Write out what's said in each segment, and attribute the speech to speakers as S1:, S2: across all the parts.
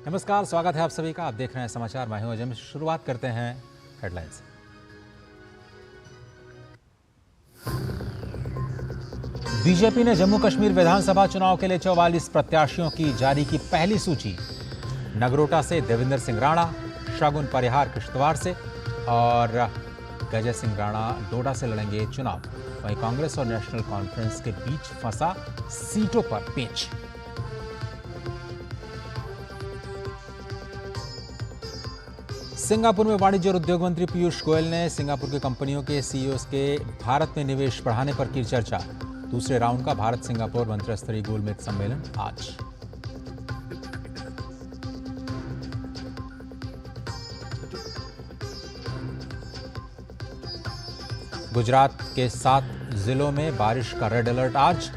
S1: नमस्कार, स्वागत है आप सभी का। आप देख रहे हैं समाचार, मैं हूं अजय। शुरुआत करते हैं हेडलाइंस। बीजेपी ने जम्मू कश्मीर विधानसभा चुनाव के लिए 44 प्रत्याशियों की जारी की पहली सूची। नगरोटा से देवेंद्र सिंह राणा, शगुन परिहार किश्तवाड़ से और गजय सिंह राणा डोडा से लड़ेंगे चुनाव। वहीं कांग्रेस और नेशनल कॉन्फ्रेंस के बीच फंसा सीटों पर पेच। सिंगापुर में वाणिज्य और उद्योग मंत्री पीयूष गोयल ने सिंगापुर की कंपनियों के सीईओ के भारत में निवेश बढ़ाने पर की चर्चा। दूसरे राउंड का भारत सिंगापुर मंत्रिस्तरीय गोलमेज सम्मेलन आज। गुजरात के 7 जिलों में बारिश का रेड अलर्ट आज।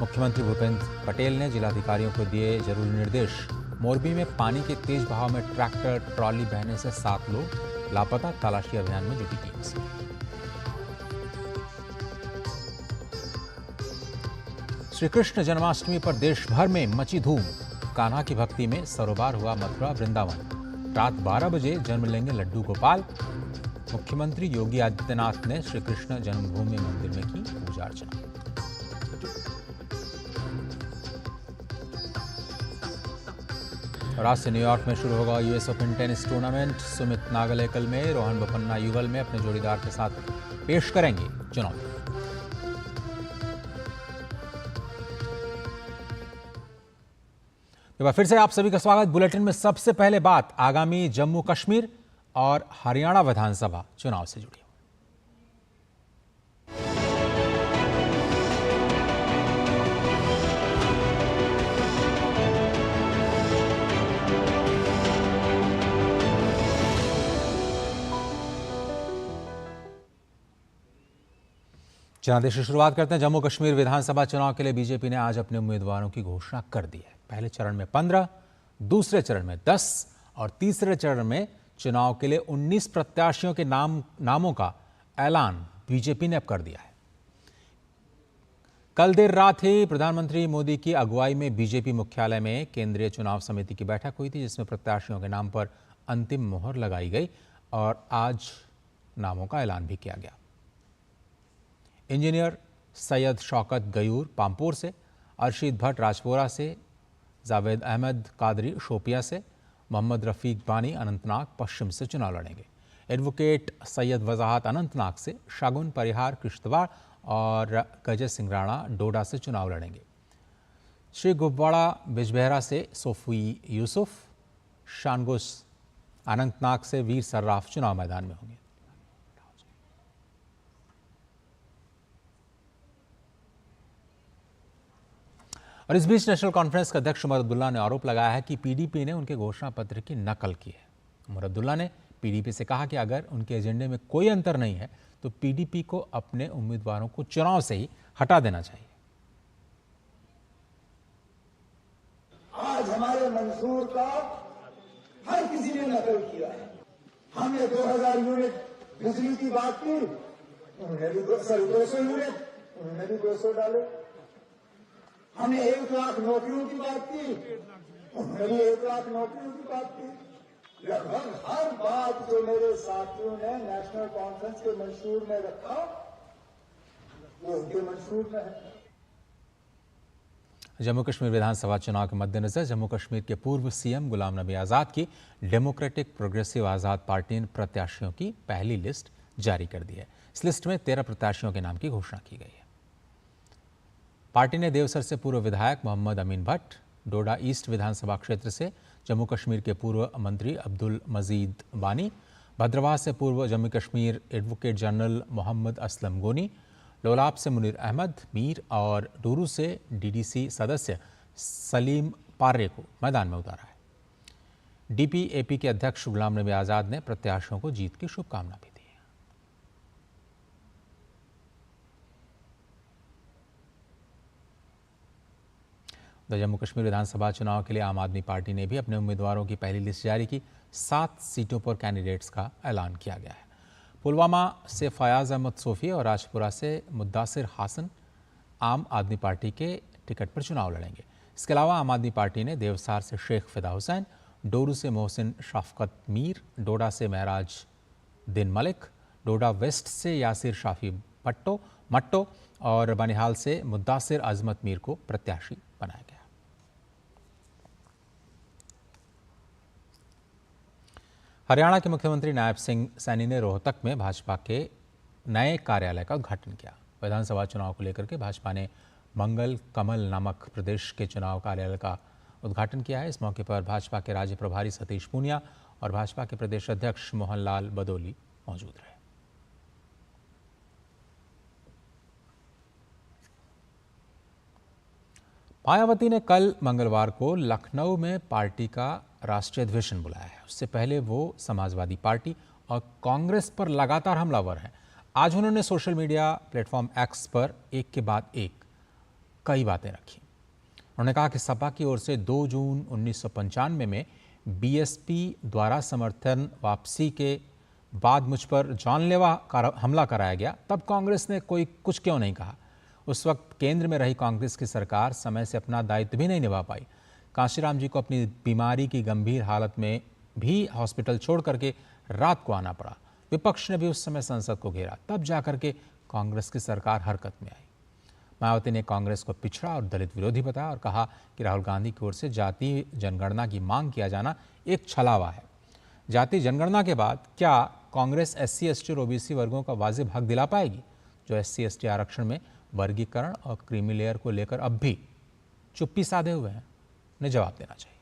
S1: मुख्यमंत्री भूपेंद्र पटेल ने जिलाधिकारियों को दिए जरूरी निर्देश। मोरबी में पानी के तेज बहाव में ट्रैक्टर ट्रॉली बहने से 7 लोग लापता। तलाशी अभियान में जुटी टीम। श्री कृष्ण जन्माष्टमी पर देश भर में मची धूम। कान्हा की भक्ति में सरोबार हुआ मथुरा वृंदावन। रात 12 बजे जन्म लेंगे लड्डू गोपाल। मुख्यमंत्री योगी आदित्यनाथ ने श्री कृष्ण जन्मभूमि मंदिर में की पूजा अर्चना। और आज से न्यूयॉर्क में शुरू होगा US Open tennis tournament. Sumit Nagal में रोहन बोपन्ना युगल में अपने जोड़ीदार के साथ पेश करेंगे चुनौती। एक बार फिर से आप सभी का स्वागत। बुलेटिन में सबसे पहले बात आगामी जम्मू कश्मीर और हरियाणा विधानसभा चुनाव से जुड़ी। चुनाव से शुरुआत करते हैं। जम्मू कश्मीर विधानसभा चुनाव के लिए बीजेपी ने आज अपने उम्मीदवारों की घोषणा कर दी है। पहले चरण में 15, दूसरे चरण में 10 और तीसरे चरण में चुनाव के लिए 19 प्रत्याशियों के नामों का ऐलान बीजेपी ने अब कर दिया है। कल देर रात ही प्रधानमंत्री मोदी की अगुवाई में बीजेपी मुख्यालय में केंद्रीय चुनाव समिति की बैठक हुई थी, जिसमें प्रत्याशियों के नाम पर अंतिम मोहर लगाई गई और आज नामों का ऐलान भी किया गया। इंजीनियर सैयद शौकत गयूर पामपुर से, अर्शीद भट्ट राजपोरा से, जावेद अहमद कादरी शोपिया से, मोहम्मद रफीक बानी अनंतनाग पश्चिम से चुनाव लड़ेंगे। एडवोकेट सैयद वजाहत अनंतनाग से, शगुन परिहार किश्तवाड़ और गजय सिंह राणा डोडा से चुनाव लड़ेंगे। श्री गुब्बाड़ा बिजबेहरा से सोफी यूसुफ, शानगुस अनंतनाग से वीर सर्राफ चुनाव मैदान में होंगे। और इस बीच नेशनल कॉन्फ्रेंस के अध्यक्ष उमर अब्दुल्ला ने आरोप लगाया है कि पीडीपी ने उनके घोषणा पत्र की नकल की है। उमर अब्दुल्ला ने पीडीपी से कहा कि अगर उनके एजेंडे में कोई अंतर नहीं है तो पीडीपी को अपने उम्मीदवारों को चुनाव से ही हटा देना चाहिए।
S2: आज हमारे मंसूर का हर किसी ने नकल किया है। हमने 2000 यूनिट बिजली की बात की, उन्होंने भी 200 यूनिट, उन्होंने भी 200 डाले। हमने 1 लाख नौकरियों की बात की, उन्होंने भी 1 लाख नौकरियों की बात की। लगभग हर बात जो मेरे साथियों ने नेशनल कॉन्फ्रेंस के मंशूर में रखा, वो उनके मंशूर में है।
S1: जम्मू कश्मीर विधानसभा चुनाव के मद्देनजर जम्मू कश्मीर के पूर्व सीएम गुलाम नबी आजाद की डेमोक्रेटिक प्रोग्रेसिव आजाद पार्टी ने प्रत्याशियों की पहली लिस्ट जारी कर दी है। इस लिस्ट में 13 प्रत्याशियों के नाम की घोषणा की गई है। पार्टी ने देवसर से पूर्व विधायक मोहम्मद अमीन भट्ट, डोडा ईस्ट विधानसभा क्षेत्र से जम्मू कश्मीर के पूर्व मंत्री अब्दुल मजीद बानी, भद्रवाह से पूर्व जम्मू कश्मीर एडवोकेट जनरल मोहम्मद असलम गोनी, लोलाब से मुनीर अहमद मीर और डूरू से डीडीसी सदस्य सलीम पार्रे को मैदान में उतारा है। डीपीएपी के अध्यक्ष गुलाम नबी आजाद ने प्रत्याशियों को जीत की शुभकामना भी दी। जम्मू कश्मीर विधानसभा चुनाव के लिए आम आदमी पार्टी ने भी अपने उम्मीदवारों की पहली लिस्ट जारी की। 7 सीटों पर कैंडिडेट्स का ऐलान किया गया है। पुलवामा से फयाज अहमद सोफी और राजपुरा से मुद्दासिर हासन आम आदमी पार्टी के टिकट पर चुनाव लड़ेंगे। इसके अलावा आम आदमी पार्टी ने देवसार से शेख फिदा हुसैन, डोरू से मोहसिन शफकत मीर, डोडा से महराज दिन मलिक, डोडा वेस्ट से यासिर शाफी मट्टो और बनिहाल से मुद्दासिर अजमत मीर को प्रत्याशी बनाया गया। हरियाणा के मुख्यमंत्री नायब सिंह सैनी ने रोहतक में भाजपा के नए कार्यालय का उद्घाटन किया। विधानसभा चुनाव को लेकर के भाजपा ने मंगल कमल नामक प्रदेश के चुनाव कार्यालय का उद्घाटन किया है। इस मौके पर भाजपा के राज्य प्रभारी सतीश पूनिया और भाजपा के प्रदेश अध्यक्ष मोहनलाल बदौली मौजूद रहे। मायावती ने कल मंगलवार को लखनऊ में पार्टी का राष्ट्रीय अधिवेशन बुलाया है। उससे पहले वो समाजवादी पार्टी और कांग्रेस पर लगातार हमलावर हैं। आज उन्होंने सोशल मीडिया प्लेटफॉर्म एक्स पर एक के बाद एक कई बातें रखी। उन्होंने कहा कि सपा की ओर से 2 जून 1995 में बीएसपी द्वारा समर्थन वापसी के बाद मुझ पर जानलेवा हमला कराया गया, तब कांग्रेस ने कोई कुछ क्यों नहीं कहा। उस वक्त केंद्र में रही कांग्रेस की सरकार समय से अपना दायित्व भी नहीं निभा पाई। कांशीराम जी को अपनी बीमारी की गंभीर हालत में भी हॉस्पिटल छोड़ करके रात को आना पड़ा। विपक्ष ने भी उस समय संसद को घेरा, तब जाकर के कांग्रेस की सरकार हरकत में आई। मायावती ने कांग्रेस को पिछड़ा और दलित विरोधी बताया और कहा कि राहुल गांधी की ओर से जातीय जनगणना की मांग किया जाना एक छलावा है। जातीय जनगणना के बाद क्या कांग्रेस SC, ST और OBC वर्गों का वाजिब हक दिला पाएगी, जो SC, ST आरक्षण में वर्गीकरण और क्रीमी लेयर को लेकर अब भी चुप्पी साधे हुए हैं? उन्हें जवाब देना चाहिए।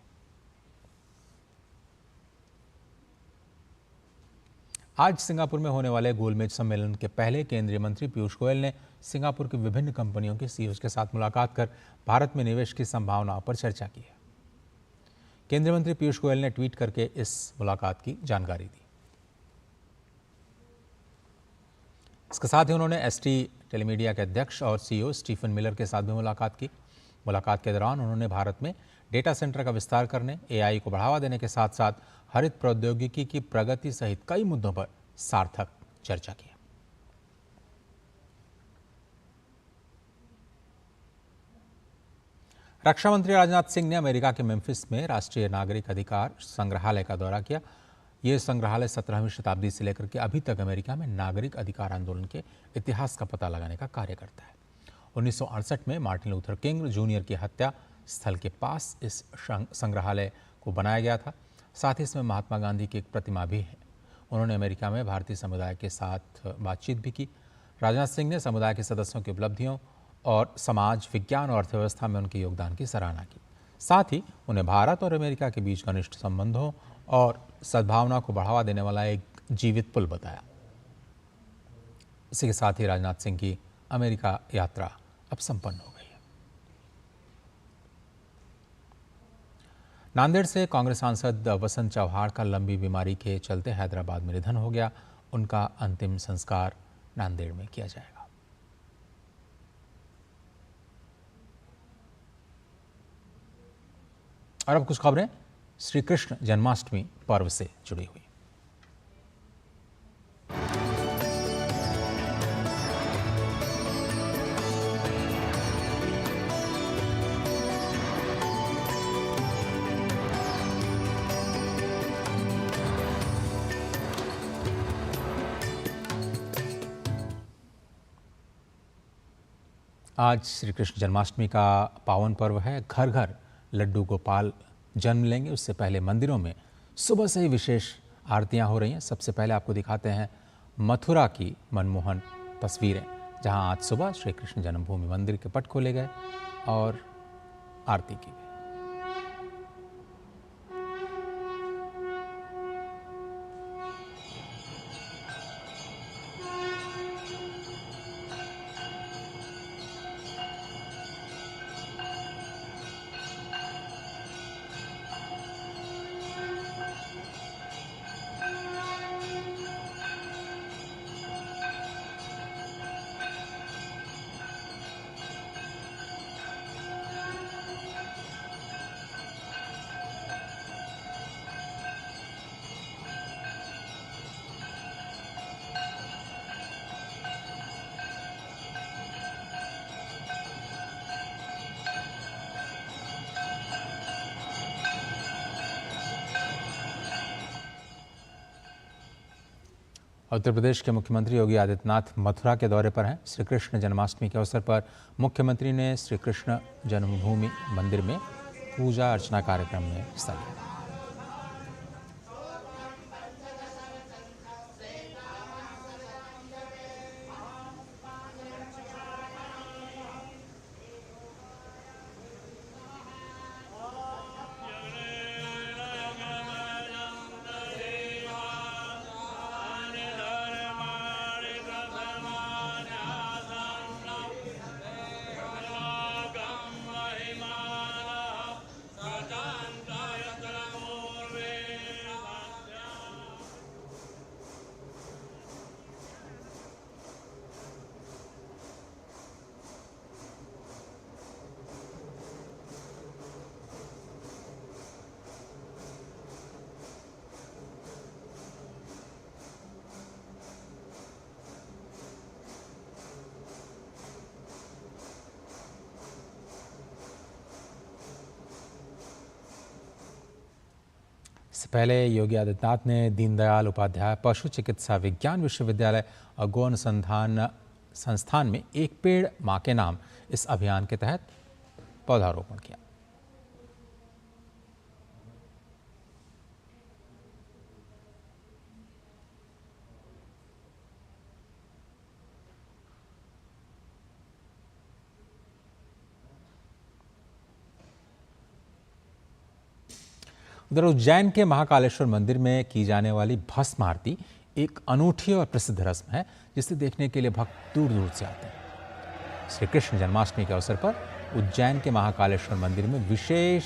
S1: आज सिंगापुर में होने वाले गोलमेज सम्मेलन के पहले केंद्रीय मंत्री पीयूष गोयल ने सिंगापुर की विभिन्न कंपनियों के CEOs के साथ मुलाकात कर भारत में निवेश की संभावनाओं पर चर्चा की है। केंद्रीय मंत्री पीयूष गोयल ने ट्वीट करके इस मुलाकात की जानकारी दी। इसके साथ ही उन्होंने ST टेलीमीडिया के अध्यक्ष और CEO स्टीफन मिलर के साथ भी मुलाकात की। मुलाकात के दौरान उन्होंने भारत में डेटा सेंटर का विस्तार करने, AI को बढ़ावा देने के साथ साथ हरित प्रौद्योगिकी की प्रगति सहित कई मुद्दों पर सार्थक चर्चा की। रक्षा मंत्री राजनाथ सिंह ने अमेरिका के मेम्फिस में राष्ट्रीय नागरिक अधिकार संग्रहालय का दौरा किया। यह संग्रहालय 17वीं शताब्दी से लेकर के अभी तक अमेरिका में नागरिक अधिकार आंदोलन के इतिहास का पता लगाने का कार्य करता है। 1968 में मार्टिन लूथर किंग जूनियर की हत्या स्थल के पास इस संग्रहालय को बनाया गया था। साथ ही इसमें महात्मा गांधी की एक प्रतिमा भी है। उन्होंने अमेरिका में भारतीय समुदाय के साथ बातचीत भी की। राजनाथ सिंह ने समुदाय के सदस्यों की उपलब्धियों और समाज, विज्ञान और अर्थव्यवस्था में उनके योगदान की सराहना की। साथ ही उन्हें भारत और अमेरिका के बीच घनिष्ठ संबंधों और सद्भावना को बढ़ावा देने वाला एक जीवित पुल बताया। इसी के साथ ही राजनाथ सिंह की अमेरिका यात्रा अब संपन्न हो गई है। नांदेड़ से कांग्रेस सांसद वसंत चव्हाण का लंबी बीमारी के चलते हैदराबाद में निधन हो गया। उनका अंतिम संस्कार नांदेड़ में किया जाएगा। और अब कुछ खबरें श्री कृष्ण जन्माष्टमी पर्व से जुड़ी हुई। आज श्री कृष्ण जन्माष्टमी का पावन पर्व है। घर घर लड्डू गोपाल जन्म लेंगे। उससे पहले मंदिरों में सुबह से ही विशेष आरतियां हो रही हैं। सबसे पहले आपको दिखाते हैं मथुरा की मनमोहन तस्वीरें, जहां आज सुबह श्री कृष्ण जन्मभूमि मंदिर के पट खोले गए और आरती की गई। उत्तर प्रदेश के मुख्यमंत्री योगी आदित्यनाथ मथुरा के दौरे पर हैं। श्री कृष्ण जन्माष्टमी के अवसर पर मुख्यमंत्री ने श्री कृष्ण जन्मभूमि मंदिर में पूजा अर्चना कार्यक्रम में हिस्सा लिया। इससे पहले योगी आदित्यनाथ ने दीनदयाल उपाध्याय पशु चिकित्सा विज्ञान विश्वविद्यालय और गौ अनुसंधान संस्थान में एक पेड़ मां के नाम इस अभियान के तहत पौधारोपण किया। उधर उज्जैन के महाकालेश्वर मंदिर में की जाने वाली भस्म आरती एक अनूठी और प्रसिद्ध रस्म है, जिसे देखने के लिए भक्त दूर दूर से आते हैं। श्री कृष्ण जन्माष्टमी के अवसर पर उज्जैन के महाकालेश्वर मंदिर में विशेष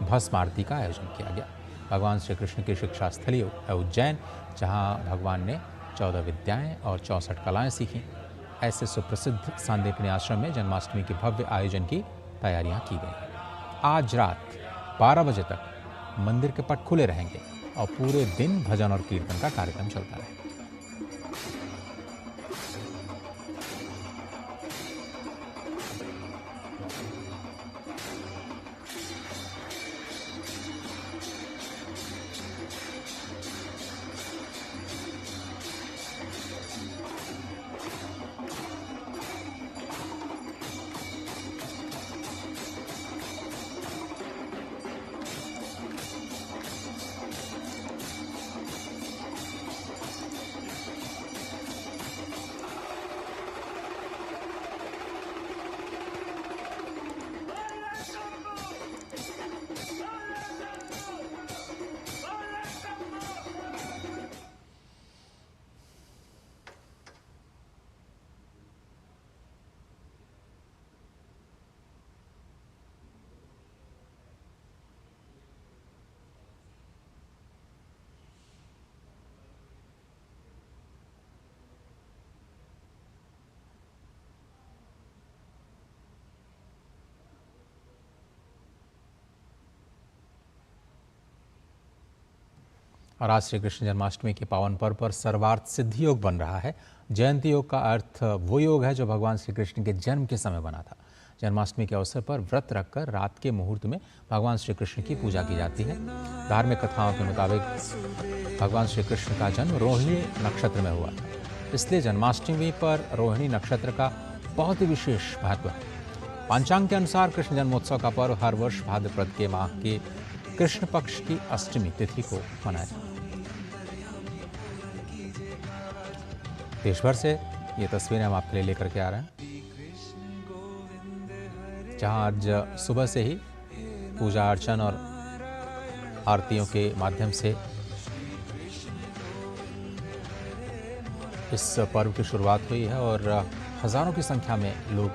S1: भस्म आरती का आयोजन किया गया। भगवान श्री कृष्ण की शिक्षा स्थली है उज्जैन, जहाँ भगवान ने 14 विद्याएं और 64 कलाएं सीखी। ऐसे सुप्रसिद्ध सांदीपनी आश्रम में जन्माष्टमी के भव्य आयोजन की तैयारियां की गई। आज रात 12 बजे तक मंदिर के पट खुले रहेंगे और पूरे दिन भजन और कीर्तन का कार्यक्रम चलता रहेगा। और आज श्री कृष्ण जन्माष्टमी के पावन पर्व पर सर्वार्थ सिद्धि योग बन रहा है। जयंती योग का अर्थ वो योग है जो भगवान श्री कृष्ण के जन्म के समय बना था। जन्माष्टमी के अवसर पर व्रत रखकर रात के मुहूर्त में भगवान श्री कृष्ण की पूजा की जाती है। धार्मिक कथाओं के मुताबिक भगवान श्री कृष्ण का जन्म रोहिणी नक्षत्र में हुआ था, इसलिए जन्माष्टमी पर रोहिणी नक्षत्र का बहुत ही विशेष महत्व है। पंचांग के अनुसार कृष्ण जन्मोत्सव का पर्व हर वर्ष भाद्रपद के माह के कृष्ण पक्ष की अष्टमी तिथि को मनाया जाता है। देश भर से ये तस्वीरें हम आपके लिए लेकर के आ रहे हैं, जहां आज सुबह से ही पूजा अर्चन और आरतियों के माध्यम से इस पर्व की शुरुआत हुई है और हजारों की संख्या में लोग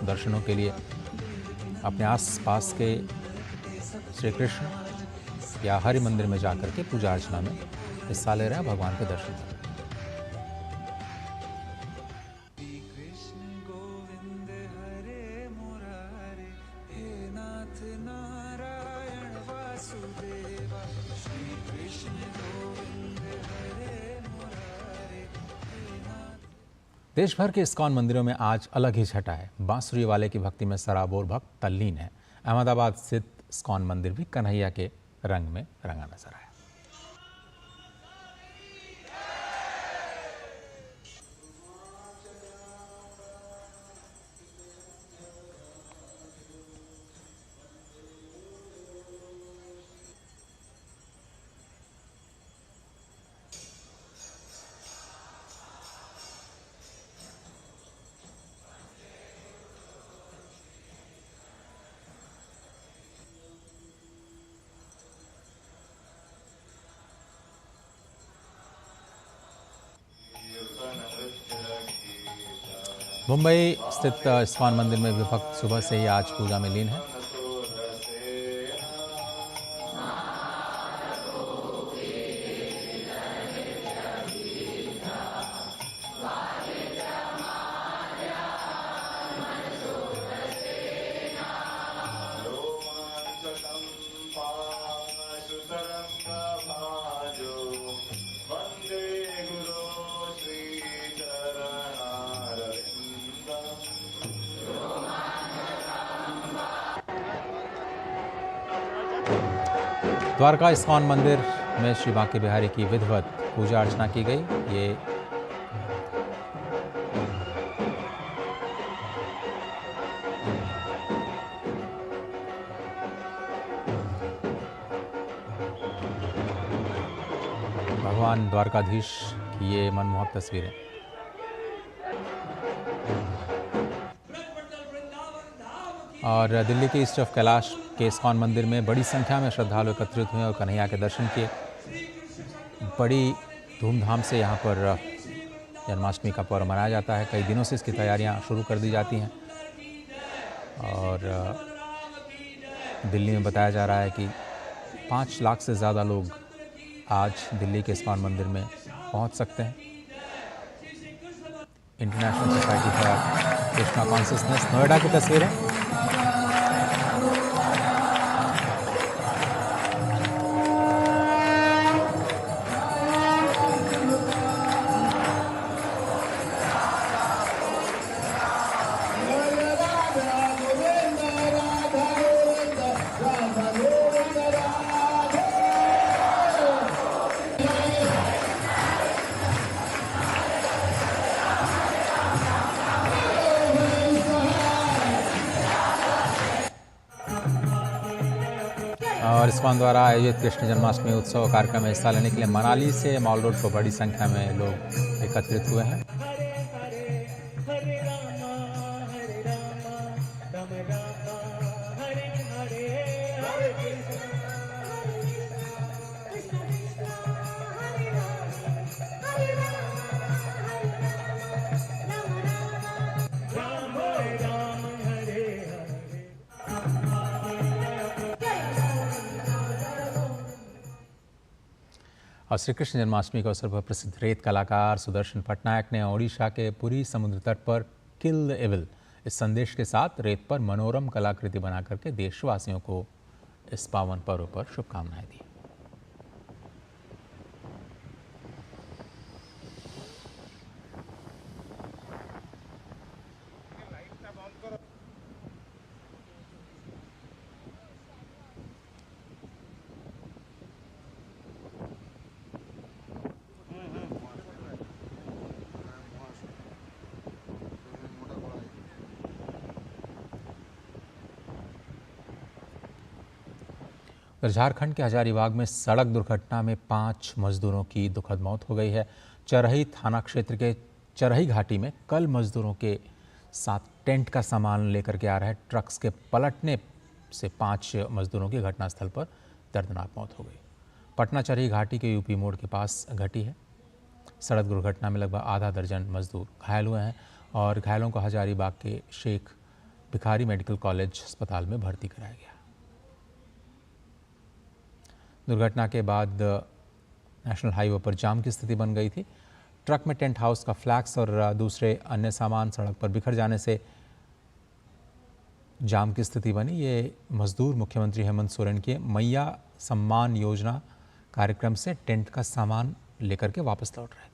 S1: दर्शनों के लिए अपने आस-पास के श्री कृष्ण या हरि मंदिर में जाकर के पूजा अर्चना में हिस्सा ले रहे हैं, भगवान के दर्शन कर रहे हैं। देश भर के इस्कॉन मंदिरों में आज अलग ही छटा है। बांसुरी वाले की भक्ति में सराबोर भक्त तल्लीन है। अहमदाबाद स्थित इस्कॉन मंदिर भी कन्हैया के रंग में रंगा नजर आया। मुंबई स्थित इस्कॉन मंदिर में भी भक्त सुबह से ही आज पूजा में लीन है। द्वारका इस्कॉन मंदिर में श्री बांके बिहारी की विधिवत पूजा अर्चना की गई। ये भगवान द्वारकाधीश की ये मनमोहक तस्वीरें। और दिल्ली के ईस्ट ऑफ कैलाश के इस्कॉन मंदिर में बड़ी संख्या में श्रद्धालु एकत्रित हुए और कन्हैया के दर्शन किए। बड़ी धूमधाम से यहाँ पर जन्माष्टमी का पर्व मनाया जाता है। कई दिनों से इसकी तैयारियाँ शुरू कर दी जाती हैं और दिल्ली में बताया जा रहा है कि 5 लाख से ज़्यादा लोग आज दिल्ली के इस्कॉन मंदिर में पहुँच सकते हैं। International society for Krishna consciousness Noida की तस्वीरें। और इस्कॉन द्वारा आयोजित कृष्ण जन्माष्टमी उत्सव कार्यक्रम में हिस्सा लेने के लिए मनाली से मॉल रोड पर बड़ी संख्या में लोग एकत्रित हुए हैं। और श्री कृष्ण जन्माष्टमी के अवसर पर प्रसिद्ध रेत कलाकार सुदर्शन पटनायक ने ओडिशा के पुरी समुद्र तट पर किल द एविल इस संदेश के साथ रेत पर मनोरम कलाकृति बना करके देशवासियों को इस पावन पर्व पर शुभकामनाएं दी। झारखंड के हजारीबाग में सड़क दुर्घटना में 5 मजदूरों की दुखद मौत हो गई है। चरही थाना क्षेत्र के चरही घाटी में कल मजदूरों के साथ टेंट का सामान लेकर के आ रहे ट्रक्स के पलटने से 5 मजदूरों की घटनास्थल पर दर्दनाक मौत हो गई। पटना चरही घाटी के यूपी मोड़ के पास घटी है। सड़क दुर्घटना में लगभग आधा दर्जन मजदूर घायल हुए हैं और घायलों को हजारीबाग के शेख भिखारी मेडिकल कॉलेज अस्पताल में भर्ती कराया गया। दुर्घटना के बाद नेशनल हाईवे पर जाम की स्थिति बन गई थी। ट्रक में टेंट हाउस का फ्लैक्स और दूसरे अन्य सामान सड़क पर बिखर जाने से जाम की स्थिति बनी। ये मजदूर मुख्यमंत्री हेमंत सोरेन के मैया सम्मान योजना कार्यक्रम से टेंट का सामान लेकर के वापस लौट रहे थे।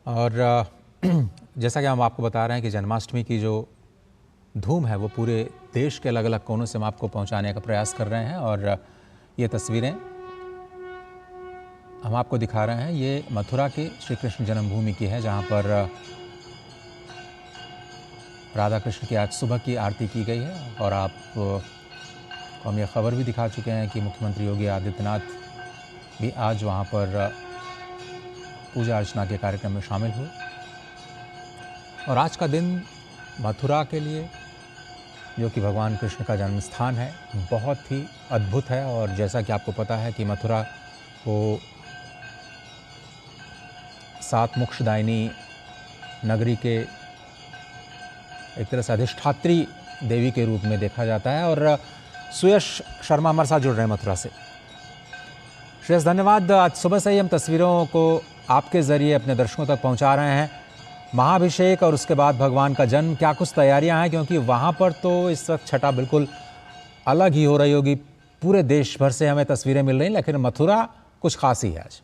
S1: और जैसा कि हम आपको बता रहे हैं कि जन्माष्टमी की जो धूम है वो पूरे देश के अलग अलग कोनों से हम आपको पहुंचाने का प्रयास कर रहे हैं। और ये तस्वीरें हम आपको दिखा रहे हैं, ये मथुरा की श्री कृष्ण जन्मभूमि की है, जहाँ पर राधा कृष्ण की आज सुबह की आरती की गई है। और आप हम ये खबर भी दिखा चुके हैं कि मुख्यमंत्री योगी आदित्यनाथ भी आज वहाँ पर पूजा अर्चना के कार्यक्रम में शामिल हुए। और आज का दिन मथुरा के लिए, जो कि भगवान कृष्ण का जन्म स्थान है, बहुत ही अद्भुत है। और जैसा कि आपको पता है कि मथुरा को 7 मोक्षदायिनी नगरी के एक तरह से अधिष्ठात्री देवी के रूप में देखा जाता है। और सुयश शर्मा हमारे साथ जुड़ रहे हैं मथुरा से। श्रेयस, धन्यवाद। आज सुबह से ही हम तस्वीरों को आपके ज़रिए अपने दर्शकों तक पहुंचा रहे हैं। महाअभिषेक और उसके बाद भगवान का जन्म, क्या कुछ तैयारियां हैं? क्योंकि वहां पर तो इस वक्त छठा बिल्कुल अलग ही हो रही होगी। पूरे देश भर से हमें तस्वीरें मिल रही हैं, लेकिन मथुरा कुछ खास ही है आज।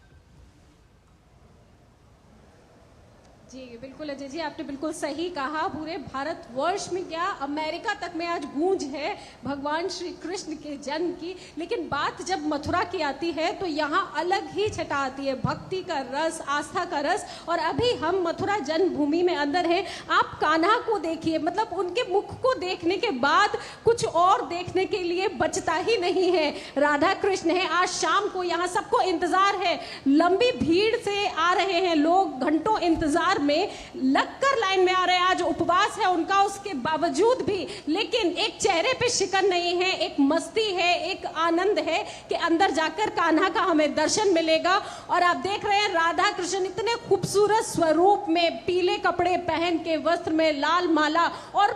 S3: जी बिल्कुल अजय जी, आपने बिल्कुल सही कहा। पूरे भारतवर्ष में क्या, अमेरिका तक में आज गूंज है भगवान श्री कृष्ण के जन्म की। लेकिन बात जब मथुरा की आती है तो यहाँ अलग ही छटा आती है, भक्ति का रस, आस्था का रस। और अभी हम मथुरा जन्मभूमि में अंदर हैं। आप कान्हा को देखिए, मतलब उनके मुख को देखने के बाद कुछ और देखने के लिए बचता ही नहीं है। राधा कृष्ण है, आज शाम को यहाँ सबको इंतजार है। लंबी भीड़ से आ रहे हैं लोग, घंटों इंतजार में लगकर लाइन में आ रहे हैं। आज उपवास है उनका, उसके बावजूद भी लेकिन एक चेहरे पे शिकन नहीं है, एक मस्ती है, एक आनंद है कि अंदर जाकर कान्हा का हमें दर्शन मिलेगा। और आप देख रहे हैं राधा कृष्ण इतने खूबसूरत स्वरूप में, पीले कपड़े पहन के, वस्त्र में लाल माला, और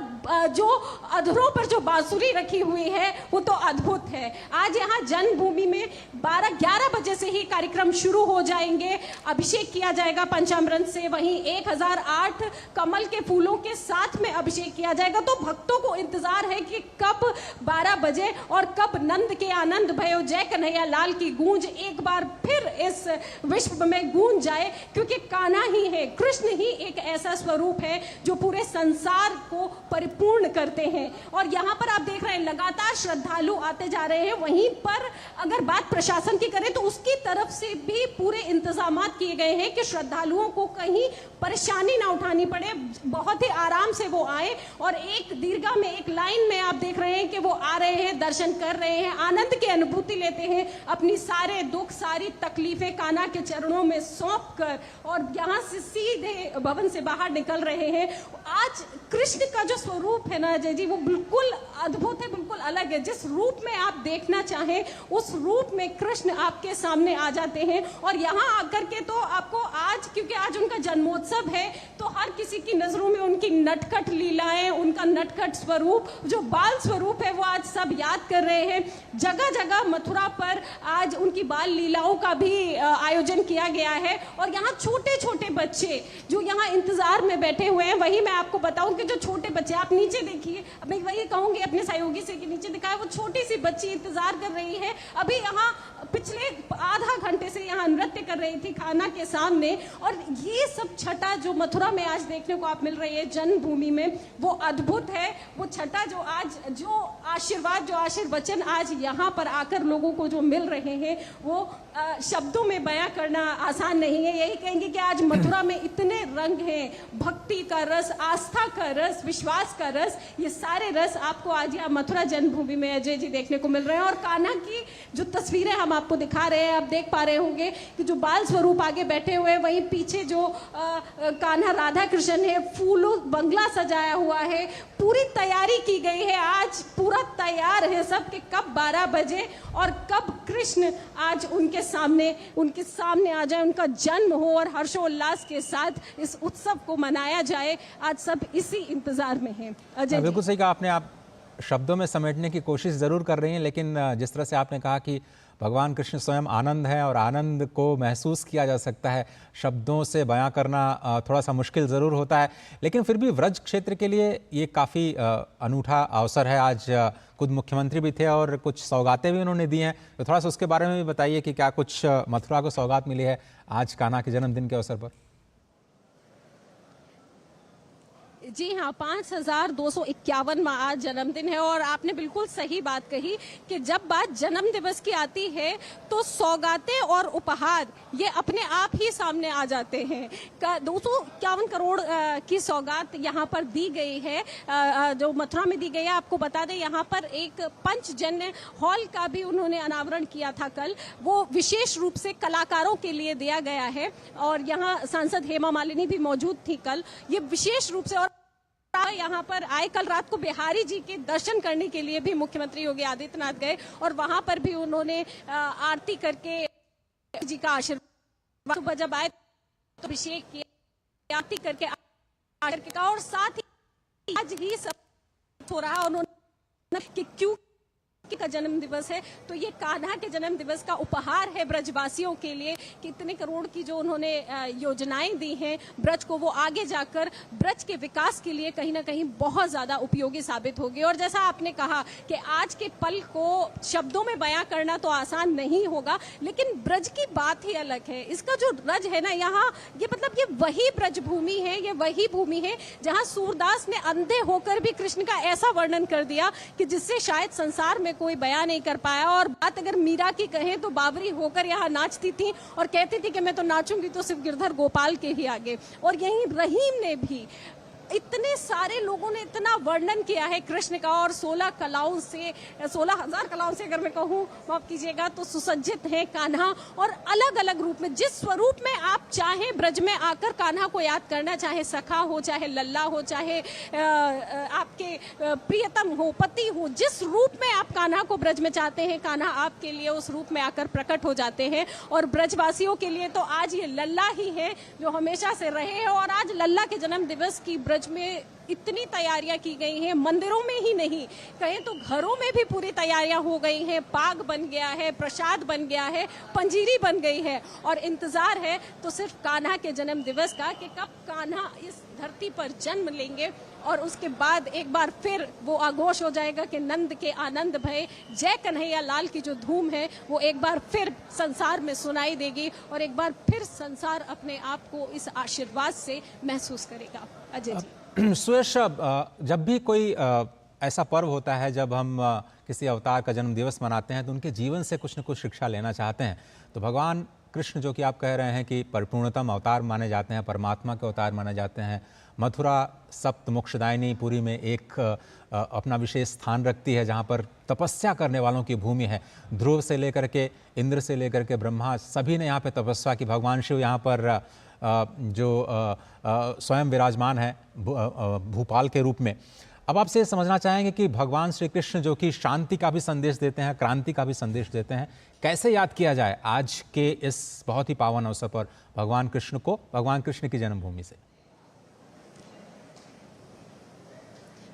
S3: जो अधरों पर जो बांसुरी रखी हुई है वो तो अद्भुत है। आज यहाँ जन्मभूमि में 11 बजे से ही कार्यक्रम शुरू हो जाएंगे। अभिषेक किया जाएगा पंचामृत से, वहीं 1008 कमल के फूलों के साथ में अभिषेक किया जाएगा। तो भक्तों को इंतजार है कि कब 12 बजे और कब नंद के आनंद भयो जय कन्हैया लाल की गूंज एक बार फिर इस विश्व में गूंज जाए। क्योंकि कान्हा ही है, कृष्ण ही एक ऐसा स्वरूप है जो पूरे संसार को परिपूर्ण करते हैं। और यहाँ पर आप देख रहे हैं लगातार श्रद्धालु आते जा रहे हैं। वहीं पर अगर बात प्रशासन की करें तो उसकी तरफ से भी पूरे इंतजाम किए गए हैं कि श्रद्धालुओं को कहीं परेशानी ना उठानी पड़े, बहुत ही आराम से वो आए। और एक दीर्घा में, एक लाइन में आप देख रहे हैं कि वो आ रहे हैं, दर्शन कर रहे हैं, आनंद की अनुभूति लेते हैं, अपनी सारे दुख, सारी तकलीफें कान्हा के चरणों में सौंप कर और यहाँ से सीधे भवन से बाहर निकल रहे हैं। आज कृष्ण का जो स्वरूप है ना अजय जी, वो बिल्कुल अद्भुत है, बिल्कुल अलग है। जिस रूप में आप देखना चाहें उस रूप में कृष्ण आपके सामने आ जाते हैं। और यहाँ आकर के तो आपको आज, क्योंकि आज उनका जन्मोत्सव है, तो हर किसी की नजरों में उनकी नटखट लीलाएं, उनका नटखट स्वरूप, जो बाल स्वरूप है, वो आज सब याद कर रहे हैं। जगह जगह मथुरा पर आज उनकी बाल लीलाओं का भी आयोजन किया गया है। और यहाँ छोटे छोटे बच्चे जो यहाँ इंतजार में बैठे हुए हैं, वही मैं आपको बताऊं कि जो छोटे बच्चे, आप नीचे देखिए, मैं वही कहूंगी अपने सहयोगी से कि नीचे दिखाए, वो छोटी सी बच्ची इंतजार कर रही है। अभी यहाँ पिछले आधा घंटे से यहाँ नृत्य कर रही थी कान्हा के सामने। और ये सब छटा जो मथुरा में आज देखने को आप मिल रही है जन्मभूमि में, वो अद्भुत है। वो छटा जो आज, जो आशीर्वाद, जो आशीर्वचन आज यहाँ पर आकर लोगों को जो मिल रहे हैं, वो शब्दों में बयां करना आसान नहीं है। यही कहेंगे कि आज मथुरा में इतने रंग हैं, भक्ति का रस, आस्था का रस, विश्वास का रस, ये सारे रस आपको आज यहाँ मथुरा जन्मभूमि में अजय जी देखने को मिल रहे हैं। और कान्हा की जो तस्वीरें हम आपको दिखा रहे हैं, आप देख पा रहे होंगे कि जो बाल स्वरूप आगे बैठे हुए हैं, वहीं पीछे जो कान्हा राधा कृष्ण है, फूलों बंगला सजाया हुआ है, पूरी तैयारी की गई है। आज पूरा तैयार है सब कि कब 12 बजे और कब कृष्ण आज उनके सामने आ जाए, उनका जन्म हो और हर्षोल्लास के साथ इस उत्सव को मनाया जाए। आज सब इसी इंतजार में हैं। अजय,
S1: बिल्कुल सही कहा आपने। आप शब्दों में समेटने की कोशिश ज़रूर कर रही हैं, लेकिन जिस तरह से आपने कहा कि भगवान कृष्ण स्वयं आनंद है और आनंद को महसूस किया जा सकता है, शब्दों से बयां करना थोड़ा सा मुश्किल ज़रूर होता है। लेकिन फिर भी व्रज क्षेत्र के लिए ये काफ़ी अनूठा अवसर है। आज खुद मुख्यमंत्री भी थे और कुछ सौगातें भी उन्होंने दी हैं, तो थोड़ा सा उसके बारे में भी बताइए कि क्या कुछ मथुरा को सौगात मिली है आज कान्हा के जन्मदिन के अवसर पर।
S3: जी हाँ, 5251वां आज जन्मदिन है और आपने बिल्कुल सही बात कही कि जब बात जन्म दिवस की आती है तो सौगातें और उपहार ये अपने आप ही सामने आ जाते हैं। 251 करोड़ की सौगात यहाँ पर दी गई है, जो मथुरा में दी गई है। आपको बता दें यहाँ पर एक पंचजन्य हॉल का भी उन्होंने अनावरण किया था कल, वो विशेष रूप से कलाकारों के लिए दिया गया है और यहाँ सांसद हेमा मालिनी भी मौजूद थी कल। ये विशेष रूप से और यहाँ पर आए कल रात को बिहारी जी के दर्शन करने के लिए भी मुख्यमंत्री योगी आदित्यनाथ गए और वहां पर भी उन्होंने आरती करके जी का आशीर्वाद, सुबह जब आए तो अभिषेक किया, आरती करके कहा और साथ ही आज ही सब हो रहा उन्होंने कि क्यों का जन्म दिवस है तो ये कान्हा के जन्म दिवस का उपहार है ब्रजवासियों के लिए। कितने करोड़ की जो उन्होंने योजनाएं दी हैं ब्रज को, वो आगे जाकर ब्रज के विकास के लिए कहीं ना कहीं बहुत ज्यादा उपयोगी साबित होगी। और जैसा आपने कहा कि आज के पल को शब्दों में बयां करना तो आसान नहीं होगा, लेकिन ब्रज की बात ही अलग है। इसका जो ब्रज है ना यहाँ, ये मतलब ये वही ब्रज भूमि है, ये वही भूमि है जहाँ सूरदास ने अंधे होकर भी कृष्ण का ऐसा वर्णन कर दिया कि जिससे शायद संसार में कोई बयान नहीं कर पाया। और बात अगर मीरा की कहें तो बाबरी होकर यहाँ नाचती थी और कहती थी कि मैं तो नाचूंगी तो सिर्फ गिरधर गोपाल के ही आगे। और यहीं रहीम ने भी, इतने सारे लोगों ने इतना वर्णन किया है कृष्ण का और 16,000 कलाओं से अगर मैं कहूँ माफ कीजिएगा तो सुसज्जित है कान्हा। और अलग अलग रूप में, जिस स्वरूप में आप चाहें ब्रज में आकर कान्हा को याद करना, चाहे सखा हो, चाहे लल्ला हो, चाहे आपके प्रियतम हो, पति हो, जिस रूप में आप कान्हा को ब्रज में चाहते हैं कान्हा आपके लिए उस रूप में आकर प्रकट हो जाते हैं। और ब्रजवासियों के लिए तो आज ये लल्ला ही है जो हमेशा से रहे हैं। और आज लल्ला के जन्म दिवस की ब्रज में इतनी तैयारियां की गई हैं, मंदिरों में ही नहीं कहें तो घरों में भी पूरी तैयारियां हो गई हैं। पाग बन गया है, प्रसाद बन गया है, पंजीरी बन गई है और इंतजार है तो सिर्फ कान्हा के जन्म दिवस का कि कब कान्हा इस धरती पर जन्म लेंगे और उसके बाद एक बार फिर वो आघोष हो जाएगा कि नंद के आनंद भय, जय कन्हैया लाल की जो धूम है वो एक बार फिर संसार में सुनाई देगी और एक बार फिर संसार अपने आप को इस आशीर्वाद से महसूस करेगा। अजय जी।
S1: सुयश, जब भी कोई ऐसा पर्व होता है, जब हम किसी अवतार का जन्म दिवस मनाते हैं तो उनके जीवन से कुछ न कुछ शिक्षा लेना चाहते हैं। तो भगवान कृष्ण जो कि आप कह रहे हैं कि परिपूर्णतम अवतार माने जाते हैं, परमात्मा के अवतार माने जाते हैं, मथुरा सप्त मोक्षदायिनी पुरी में एक अपना विशेष स्थान रखती है जहाँ पर तपस्या करने वालों की भूमि है। ध्रुव से लेकर के इंद्र से लेकर के ब्रह्मा, सभी ने यहाँ पे तपस्या की। भगवान शिव यहाँ पर जो स्वयं विराजमान है भूपाल के रूप में। अब आपसे ये समझना चाहेंगे कि भगवान श्री कृष्ण जो कि शांति का भी संदेश देते हैं, क्रांति का भी संदेश देते हैं, कैसे याद किया जाए आज के इस बहुत ही पावन अवसर पर भगवान कृष्ण को, भगवान कृष्ण की जन्मभूमि से?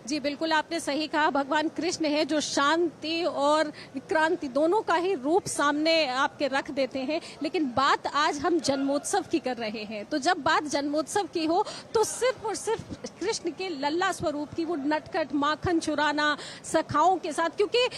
S3: जी बिल्कुल, आपने सही कहा। भगवान कृष्ण है जो शांति और विक्रांति दोनों का ही रूप सामने आपके रख देते हैं। लेकिन बात आज हम जन्मोत्सव की कर रहे हैं, तो जब बात जन्मोत्सव की हो तो सिर्फ और सिर्फ कृष्ण के लल्ला स्वरूप की, वो नटखट माखन चुराना सखाओं के साथ, क्योंकि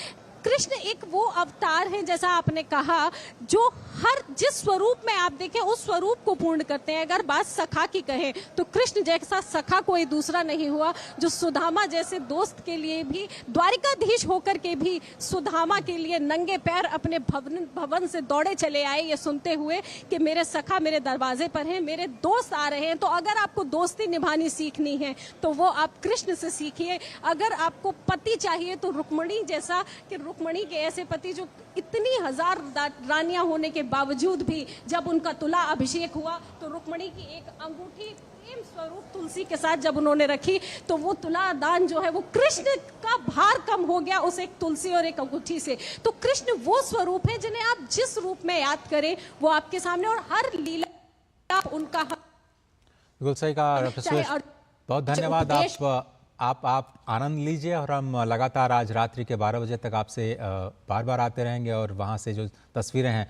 S3: कृष्ण एक वो अवतार है जैसा आपने कहा जो हर जिस स्वरूप में आप देखें उस स्वरूप को पूर्ण करते हैं। अगर बात सखा की कहें तो कृष्ण जैसा सखा कोई दूसरा नहीं हुआ, जो सुदामा जैसे दोस्त के लिए भी, द्वारिकाधीश होकर के भी सुदामा के लिए नंगे पैर अपने भवन से दौड़े चले आए ये सुनते हुए कि मेरे सखा मेरे दरवाजे पर हैं, मेरे दोस्त आ रहे हैं। तो अगर आपको दोस्ती निभानी सीखनी है तो वो आप कृष्ण से सीखिए। अगर आपको पति चाहिए तो रुक्मणी जैसा, कि रुक्मणी के ऐसे पति जो इतनी हजार रानियां होने के बावजूद भी जब उनका तुला अभिषेक हुआ तो रुक्मणी की एक अंगूठी प्रेम स्वरूप तुलसी के साथ जब उन्होंने रखी तो वो तुला दान जो है वो कृष्ण का भार कम हो गया उस एक तुलसी और एक अंगूठी से। तो कृष्ण वो स्वरूप है जिन्हें आप जिस रूप में याद करें वो आपके सामने, और हर लीला उनका
S1: बिल्कुल सही कहा। बहुत धन्यवाद। आप आनंद लीजिए और हम लगातार आज रात्रि के 12 बजे तक आपसे बार बार आते रहेंगे और वहाँ से जो तस्वीरें हैं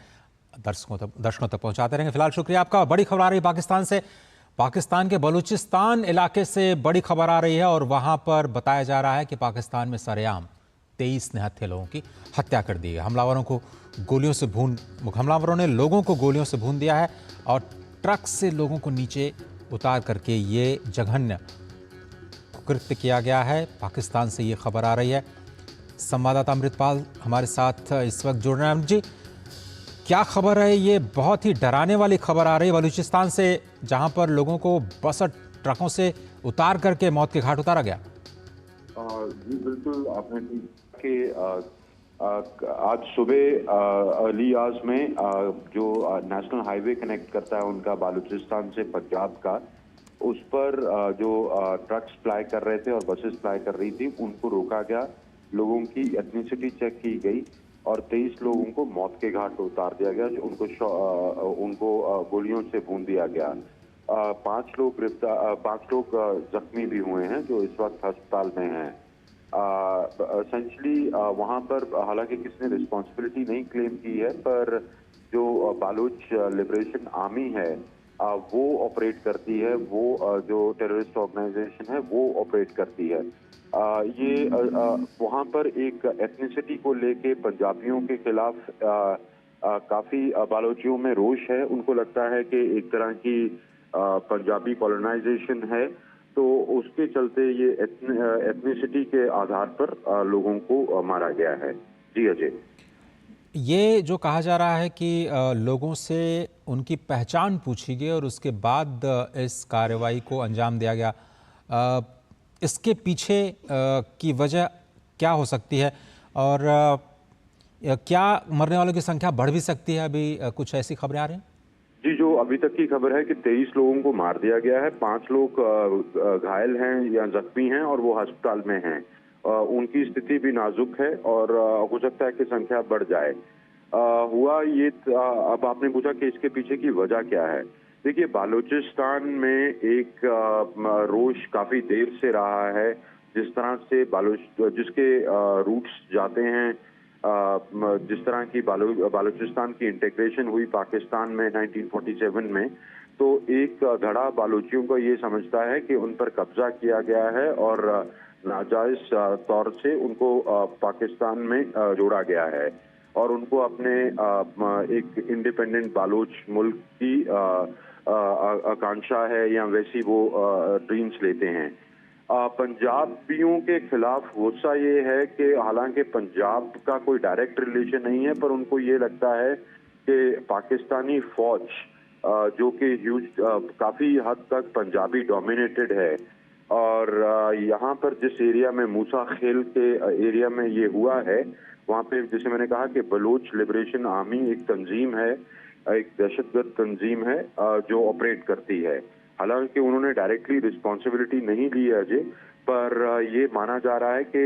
S1: दर्शकों तक पहुँचाते रहेंगे। फिलहाल शुक्रिया आपका। बड़ी खबर आ रही पाकिस्तान से। पाकिस्तान के बलूचिस्तान इलाके से बड़ी खबर आ रही है और वहाँ पर बताया जा रहा है कि पाकिस्तान में सरेआम 23 निहत्थे लोगों की हत्या कर दी है। हमलावरों ने लोगों को गोलियों से भून दिया है और ट्रक से लोगों को नीचे उतार करके ये जघन्य कृत्य किया गया है। पाकिस्तान से ये खबर आ रही है। संवाददाता अमृतपाल हमारे साथ इस वक्त जुड़ रहे हैं। जी, क्या खबर है? ये बहुत ही डराने वाली खबर आ रही है बलूचिस्तान से, जहां पर लोगों को बस और ट्रकों से उतार करके मौत के घाट उतारा गया।
S4: जी बिल्कुल, आपने कि आज सुबह अर्ली आवर्स में जो नेशनल हाईवे कनेक्ट करता है उनका बालूचिस्तान से पंजाब का, उस पर जो ट्रक्स फ्लाई कर रहे थे और बसेस फ्लाई कर रही थी, उनको रोका गया। लोगों की एथनिसिटी चेक की गई और 23 लोगों को मौत के घाट उतार दिया गया। उनको गोलियों से भून दिया गया। 5 लोग जख्मी भी हुए हैं जो इस वक्त अस्पताल में हैं। एसेंशली वहाँ पर हालांकि किसने रिस्पॉन्सिबिलिटी नहीं क्लेम की है, पर जो बालूच लिबरेशन आर्मी है वो ऑपरेट करती है, वो जो टेररिस्ट ऑर्गेनाइजेशन है वो ऑपरेट करती है। ये वहाँ पर एक एथनिसिटी को लेके पंजाबियों के खिलाफ काफ़ी बालोचियों में रोष है। उनको लगता है कि एक तरह की पंजाबी कॉलोनाइजेशन है, तो उसके चलते ये एथनिसिटी के आधार पर लोगों को मारा गया है। जी अजय,
S1: ये जो कहा जा रहा है कि लोगों से उनकी पहचान पूछी गई और उसके बाद इस कार्रवाई को अंजाम दिया गया, इसके पीछे की वजह क्या हो सकती है और क्या मरने वालों की संख्या बढ़ भी सकती है? अभी कुछ ऐसी खबरें आ रही हैं।
S4: जी, जो अभी तक की खबर है कि 23 लोगों को मार दिया गया है, 5 लोग घायल हैं या जख्मी हैं और वो अस्पताल में हैं। उनकी स्थिति भी नाजुक है और हो सकता है कि संख्या बढ़ जाए। हुआ ये, अब आपने पूछा कि इसके पीछे की वजह क्या है। देखिए, बालूचिस्तान में एक रोष काफी देर से रहा है। जिस तरह से जिसके रूट्स जाते हैं, जिस तरह की बालूचिस्तान की इंटीग्रेशन हुई पाकिस्तान में 1947 में, तो एक धड़ा बालूचियों को ये समझता है कि उन पर कब्जा किया गया है और नाजायज तौर से उनको पाकिस्तान में जोड़ा गया है और उनको अपने एक इंडिपेंडेंट बालूच मुल्क की आकांक्षा है या वैसी वो ड्रीम्स लेते हैं। पंजाबियों के खिलाफ गुस्सा ये है कि हालांकि पंजाब का कोई डायरेक्ट रिलेशन नहीं है, पर उनको ये लगता है कि पाकिस्तानी फौज जो कि काफी हद तक पंजाबी डोमिनेटेड है और यहाँ पर जिस एरिया में मूसा खेल के एरिया में ये हुआ है, वहाँ पे जैसे मैंने कहा कि बलूच लिबरेशन आर्मी एक तंजीम है, एक दहशतगर्द तंजीम है जो ऑपरेट करती है। हालांकि उन्होंने डायरेक्टली रिस्पॉन्सिबिलिटी नहीं ली है अजय, पर ये माना जा रहा है कि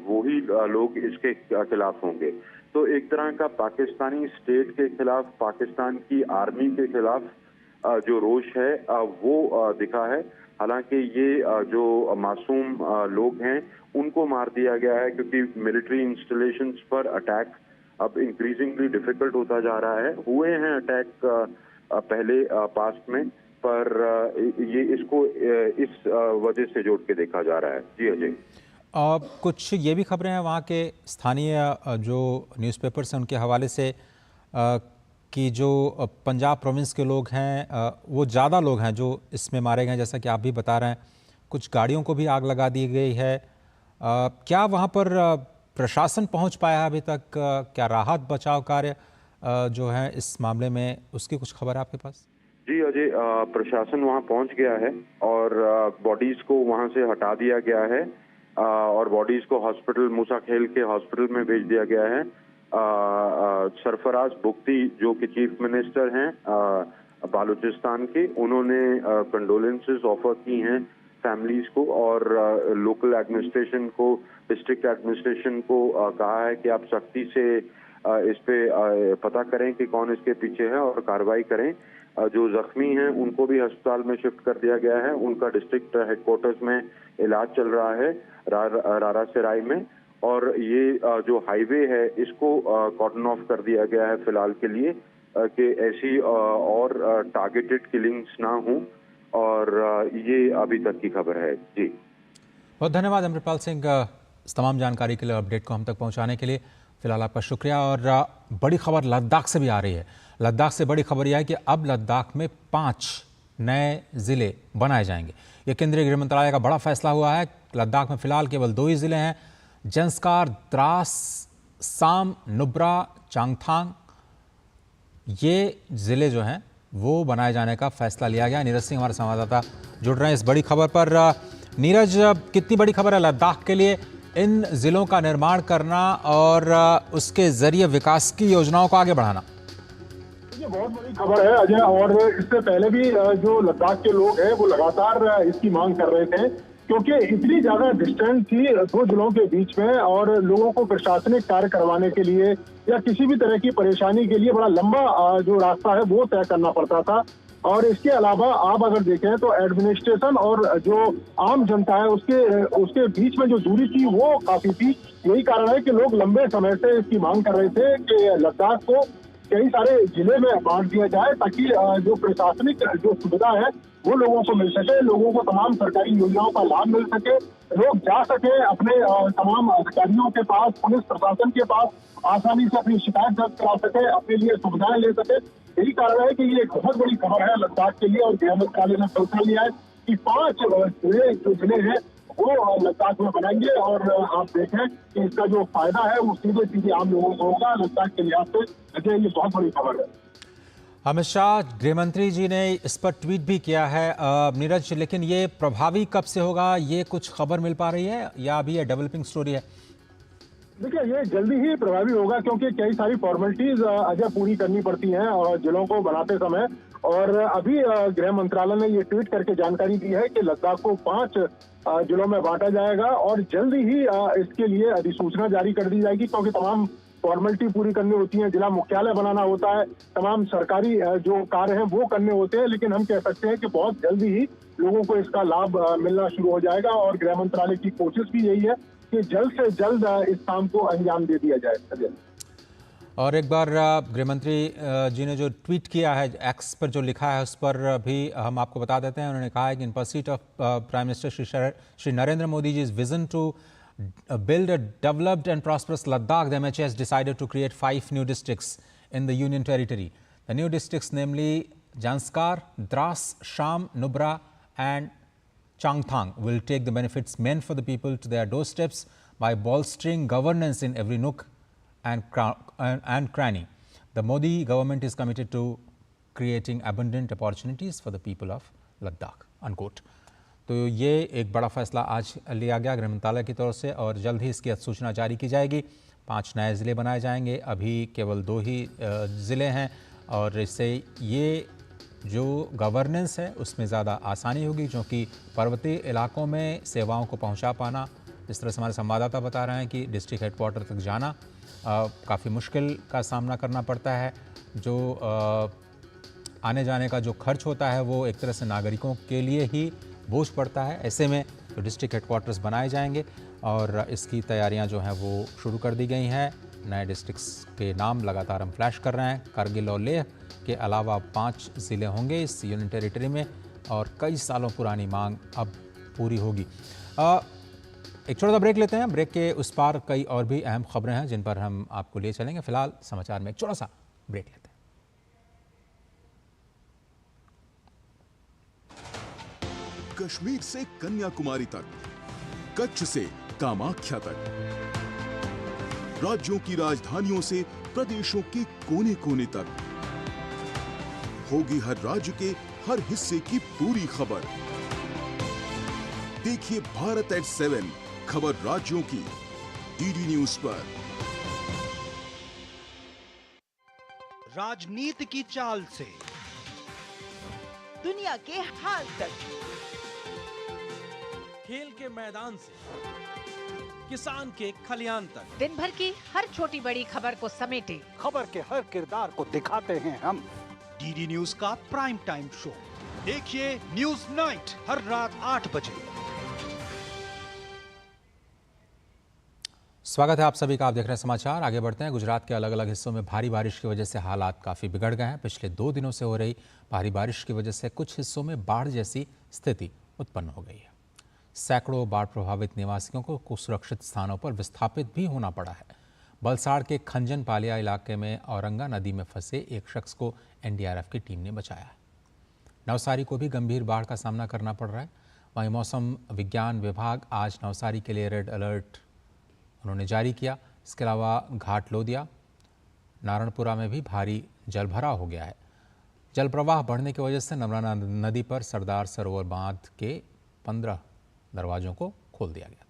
S4: वही लोग इसके खिलाफ होंगे। तो एक तरह का पाकिस्तानी स्टेट के खिलाफ, पाकिस्तान की आर्मी के खिलाफ जो रोष है वो दिखा है। हालांकि ये जो मासूम लोग हैं उनको मार दिया गया है क्योंकि मिलिट्री इंस्टॉलेशंस पर अटैक अब इंक्रीजिंगली डिफिकल्ट होता जा रहा है। हुए हैं अटैक पहले पास्ट में, पर ये इसको इस वजह से जोड़ के देखा जा रहा है। जी अजय,
S1: कुछ ये भी खबरें हैं वहाँ के स्थानीय जो न्यूज़पेपर्स हैं उनके हवाले से कि जो पंजाब प्रोविंस के लोग हैं वो ज़्यादा लोग हैं जो इसमें मारे गए, जैसा कि आप भी बता रहे हैं। कुछ गाड़ियों को भी आग लगा दी गई है। क्या वहाँ पर प्रशासन पहुँच पाया है अभी तक? क्या राहत बचाव कार्य जो है इस मामले में, उसकी कुछ खबर है आपके पास?
S4: जी अजय, प्रशासन वहां पहुंच गया है और बॉडीज को वहां से हटा दिया गया है और बॉडीज को हॉस्पिटल, मूसा खेल के हॉस्पिटल में भेज दिया गया है। सरफराज बुख्ती जो कि चीफ मिनिस्टर हैं बालूचिस्तान के, उन्होंने कंडोलेंसेस ऑफर की हैं फैमिलीज को और लोकल एडमिनिस्ट्रेशन को, डिस्ट्रिक्ट एडमिनिस्ट्रेशन को कहा है कि आप सख्ती से इस पे पता करें कि कौन इसके पीछे है और कार्रवाई करें। जो जख्मी हैं उनको भी अस्पताल में शिफ्ट कर दिया गया है। उनका डिस्ट्रिक्ट हेडक्वार्टर्स में इलाज चल रहा है रारा सराय में, और ये जो हाईवे है इसको कॉर्डन ऑफ कर दिया गया है फिलहाल के लिए कि ऐसी और टारगेटेड किलिंग्स ना हों, और ये अभी तक की खबर है। जी,
S1: बहुत धन्यवाद अमृतपाल सिंह इस तमाम जानकारी के लिए, अपडेट को हम तक पहुंचाने के लिए। फिलहाल आपका शुक्रिया। और बड़ी खबर लद्दाख से भी आ रही है। लद्दाख से बड़ी खबर यह है कि अब लद्दाख में 5 नए ज़िले बनाए जाएंगे। ये केंद्रीय गृह मंत्रालय का बड़ा फैसला हुआ है। लद्दाख में फिलहाल केवल 2 ही ज़िले हैं, जंस्कार, द्रास, साम, नुब्रा, चांगथांग। ये ज़िले जो हैं वो बनाए जाने का फैसला लिया गया। नीरज सिंह हमारे संवाददाता जुड़ रहे हैं इस बड़ी खबर पर। नीरज, कितनी बड़ी खबर है लद्दाख के लिए इन ज़िलों का निर्माण करना और उसके जरिए विकास की योजनाओं को आगे बढ़ाना?
S5: ये बहुत बड़ी खबर है अजय, और इससे पहले भी जो लद्दाख के लोग हैं वो लगातार इसकी मांग कर रहे थे, क्योंकि इतनी ज्यादा डिस्टेंस थी 2 जिलों के बीच में, और लोगों को प्रशासनिक कार्य करवाने के लिए या किसी भी तरह की परेशानी के लिए बड़ा लंबा जो रास्ता है वो तय करना पड़ता था। और इसके अलावा आप अगर देखें तो एडमिनिस्ट्रेशन और जो आम जनता है उसके बीच में जो दूरी थी वो काफी थी। यही कारण है कि लोग लंबे समय से इसकी मांग कर रहे थे कि लद्दाख को कई सारे जिले में बांट दिया जाए, ताकि जो प्रशासनिक जो सुविधा है वो लोगों को मिल सके, लोगों को तमाम सरकारी योजनाओं का लाभ मिल सके, लोग जा सके अपने तमाम अधिकारियों के पास, पुलिस प्रशासन के पास आसानी से अपनी शिकायत दर्ज करा सके, अपने लिए सुविधाएं ले सके। यही कारण है कि ये एक बहुत बड़ी खबर है लद्दाख के लिए, और गृह मंत्रालय ने फैसला लिया है कि 5 जो जिले हैं वो लद्दाख में बनाएंगे। और आप देखें कि इसका जो फायदा है वो सीधे सीधे आम लोगों को होगा लद्दाख के लिहाज से। अजय, ये बहुत बड़ी खबर है।
S1: अमित शाह गृह मंत्री जी ने इस पर ट्वीट भी किया है नीरज, लेकिन ये प्रभावी कब से होगा, ये कुछ खबर मिल पा रही है या अभी ये डेवलपिंग स्टोरी है?
S5: देखिए, ये जल्दी ही प्रभावी होगा, क्योंकि कई सारी फॉर्मेलिटीज अजय पूरी करनी पड़ती हैं और जिलों को बनाते समय। और अभी गृह मंत्रालय ने ये ट्वीट करके जानकारी दी है कि लद्दाख को 5 जिलों में बांटा जाएगा, और जल्दी ही इसके लिए अधिसूचना जारी कर दी जाएगी, क्योंकि तमाम फॉर्मेलिटी पूरी करनी होती है, जिला मुख्यालय बनाना होता है, तमाम सरकारी जो कार्य हैं वो करने होते हैं। लेकिन हम कह सकते हैं कि बहुत जल्दी ही लोगों को इसका लाभ मिलना शुरू हो जाएगा, और गृह मंत्रालय की कोशिश भी यही है कि जल्द से जल्द इस काम को अंजाम दे दिया जाए।
S1: और एक बार गृह मंत्री जी ने जो ट्वीट किया है एक्स पर जो लिखा है उस पर भी हम आपको बता देते हैं। उन्होंने कहा है कि in pursuit of prime minister Shri Narendra Modi ji's vision to build a developed and prosperous Ladakh, the MHA has decided to create 5 new districts in the Union Territory. The new districts, namely Janskar, Dras, Sham, Nubra and Changthang, will take the benefits meant for the people to their doorsteps by bolstering governance in every nook and cranny. The Modi government is committed to creating abundant opportunities for the people of Ladakh, unquote. तो ये एक बड़ा फैसला आज लिया गया गृह मंत्रालय की तरफ से, और जल्द ही इसकी अधिसूचना जारी की जाएगी। 5 नए ज़िले बनाए जाएंगे, अभी केवल 2 ही ज़िले हैं, और इससे ये जो गवर्नेंस है उसमें ज़्यादा आसानी होगी, क्योंकि पर्वतीय इलाकों में सेवाओं को पहुंचा पाना, जिस तरह से हमारे संवाददाता बता रहे हैं कि डिस्ट्रिक्ट हेडक्वार्टर तक जाना काफ़ी मुश्किल का सामना करना पड़ता है। जो आने जाने का जो खर्च होता है वो एक तरह से नागरिकों के लिए ही बोझ पड़ता है। ऐसे में तो डिस्ट्रिक्ट हेडक्वार्टर्स बनाए जाएंगे, और इसकी तैयारियां जो हैं वो शुरू कर दी गई हैं। नए डिस्ट्रिक्ट्स के नाम लगातार हम फ्लैश कर रहे हैं। कारगिल और लेह के अलावा 5 ज़िले होंगे इस यूनियन टेरिटरी में, और कई सालों पुरानी मांग अब पूरी होगी। एक छोटा सा ब्रेक लेते हैं। ब्रेक के उस पार कई और भी अहम खबरें हैं जिन पर हम आपको ले चलेंगे। फिलहाल समाचार में एक छोटा सा ब्रेक लेते हैं।
S6: कश्मीर से कन्याकुमारी तक, कच्छ से कामाख्या तक, राज्यों की राजधानियों से प्रदेशों के कोने कोने तक, होगी हर राज्य के हर हिस्से की पूरी खबर। देखिए भारत at 7 खबर राज्यों की डीडी न्यूज पर।
S7: राजनीति की चाल से
S8: दुनिया के हाल तक,
S9: खेल के मैदान से किसान के खलियान तक,
S8: दिन भर की हर छोटी बड़ी खबर को समेटे
S10: खबर के हर किरदार को दिखाते हैं हम।
S7: डीडी न्यूज का प्राइम टाइम शो देखिए न्यूज नाइट हर रात 8 बजे।
S1: स्वागत है आप सभी का। आप देख रहे हैं समाचार। आगे बढ़ते हैं। गुजरात के अलग अलग हिस्सों में भारी बारिश की वजह से हालात काफ़ी बिगड़ गए हैं। पिछले 2 दिनों से हो रही भारी बारिश की वजह से कुछ हिस्सों में बाढ़ जैसी स्थिति उत्पन्न हो गई है। सैकड़ों बाढ़ प्रभावित निवासियों को सुरक्षित स्थानों पर विस्थापित भी होना पड़ा है। बलसाड़ के खंजन पालिया इलाके में औरंगा नदी में फंसे एक शख्स को एनडीआरएफ की टीम ने बचाया है। नवसारी को भी गंभीर बाढ़ का सामना करना पड़ रहा है। वहीं मौसम विज्ञान विभाग आज नवसारी के लिए रेड अलर्ट उन्होंने जारी किया। इसके अलावा घाट लोदिया, नारायणपुरा में भी भारी जलभराव हो गया है। जल प्रवाह बढ़ने की वजह से नर्मदा नदी पर सरदार सरोवर बांध के 15 दरवाजों को खोल दिया गया था।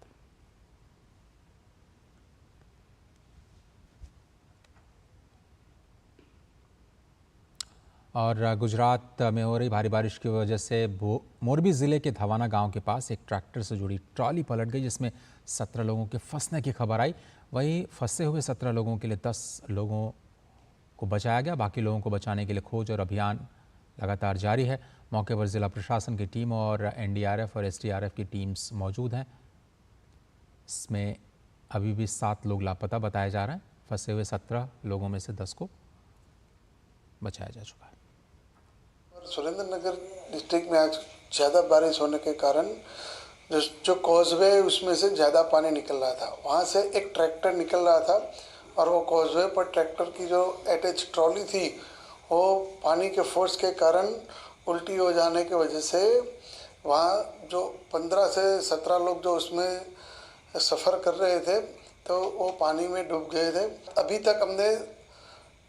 S1: और गुजरात में हो रही भारी बारिश की वजह से मोरबी ज़िले के धवाना गांव के पास एक ट्रैक्टर से जुड़ी ट्रॉली पलट गई, जिसमें 17 लोगों के फंसने की खबर आई। वहीं फंसे हुए 17 लोगों के लिए 10 लोगों को बचाया गया। बाकी लोगों को बचाने के लिए खोज और अभियान लगातार जारी है। मौके पर जिला प्रशासन की टीम और एनडीआरएफ और एसडीआरएफ की टीम्स मौजूद हैं। इसमें अभी भी 7 लोग लापता बताए जा रहे हैं। फंसे हुए 17 लोगों में से 10 को बचाया जा चुका है।
S11: सुरेंद्रनगर डिस्ट्रिक्ट में आज ज़्यादा बारिश होने के कारण जो कॉजवे है उसमें से ज़्यादा पानी निकल रहा था। वहाँ से एक ट्रैक्टर निकल रहा था और वो कॉजवे पर ट्रैक्टर की जो अटैच ट्रॉली थी वो पानी के फोर्स के कारण उल्टी हो जाने की वजह से वहाँ जो 15 से 17 लोग जो उसमें सफ़र कर रहे थे तो वो पानी में डूब गए थे। अभी तक हमने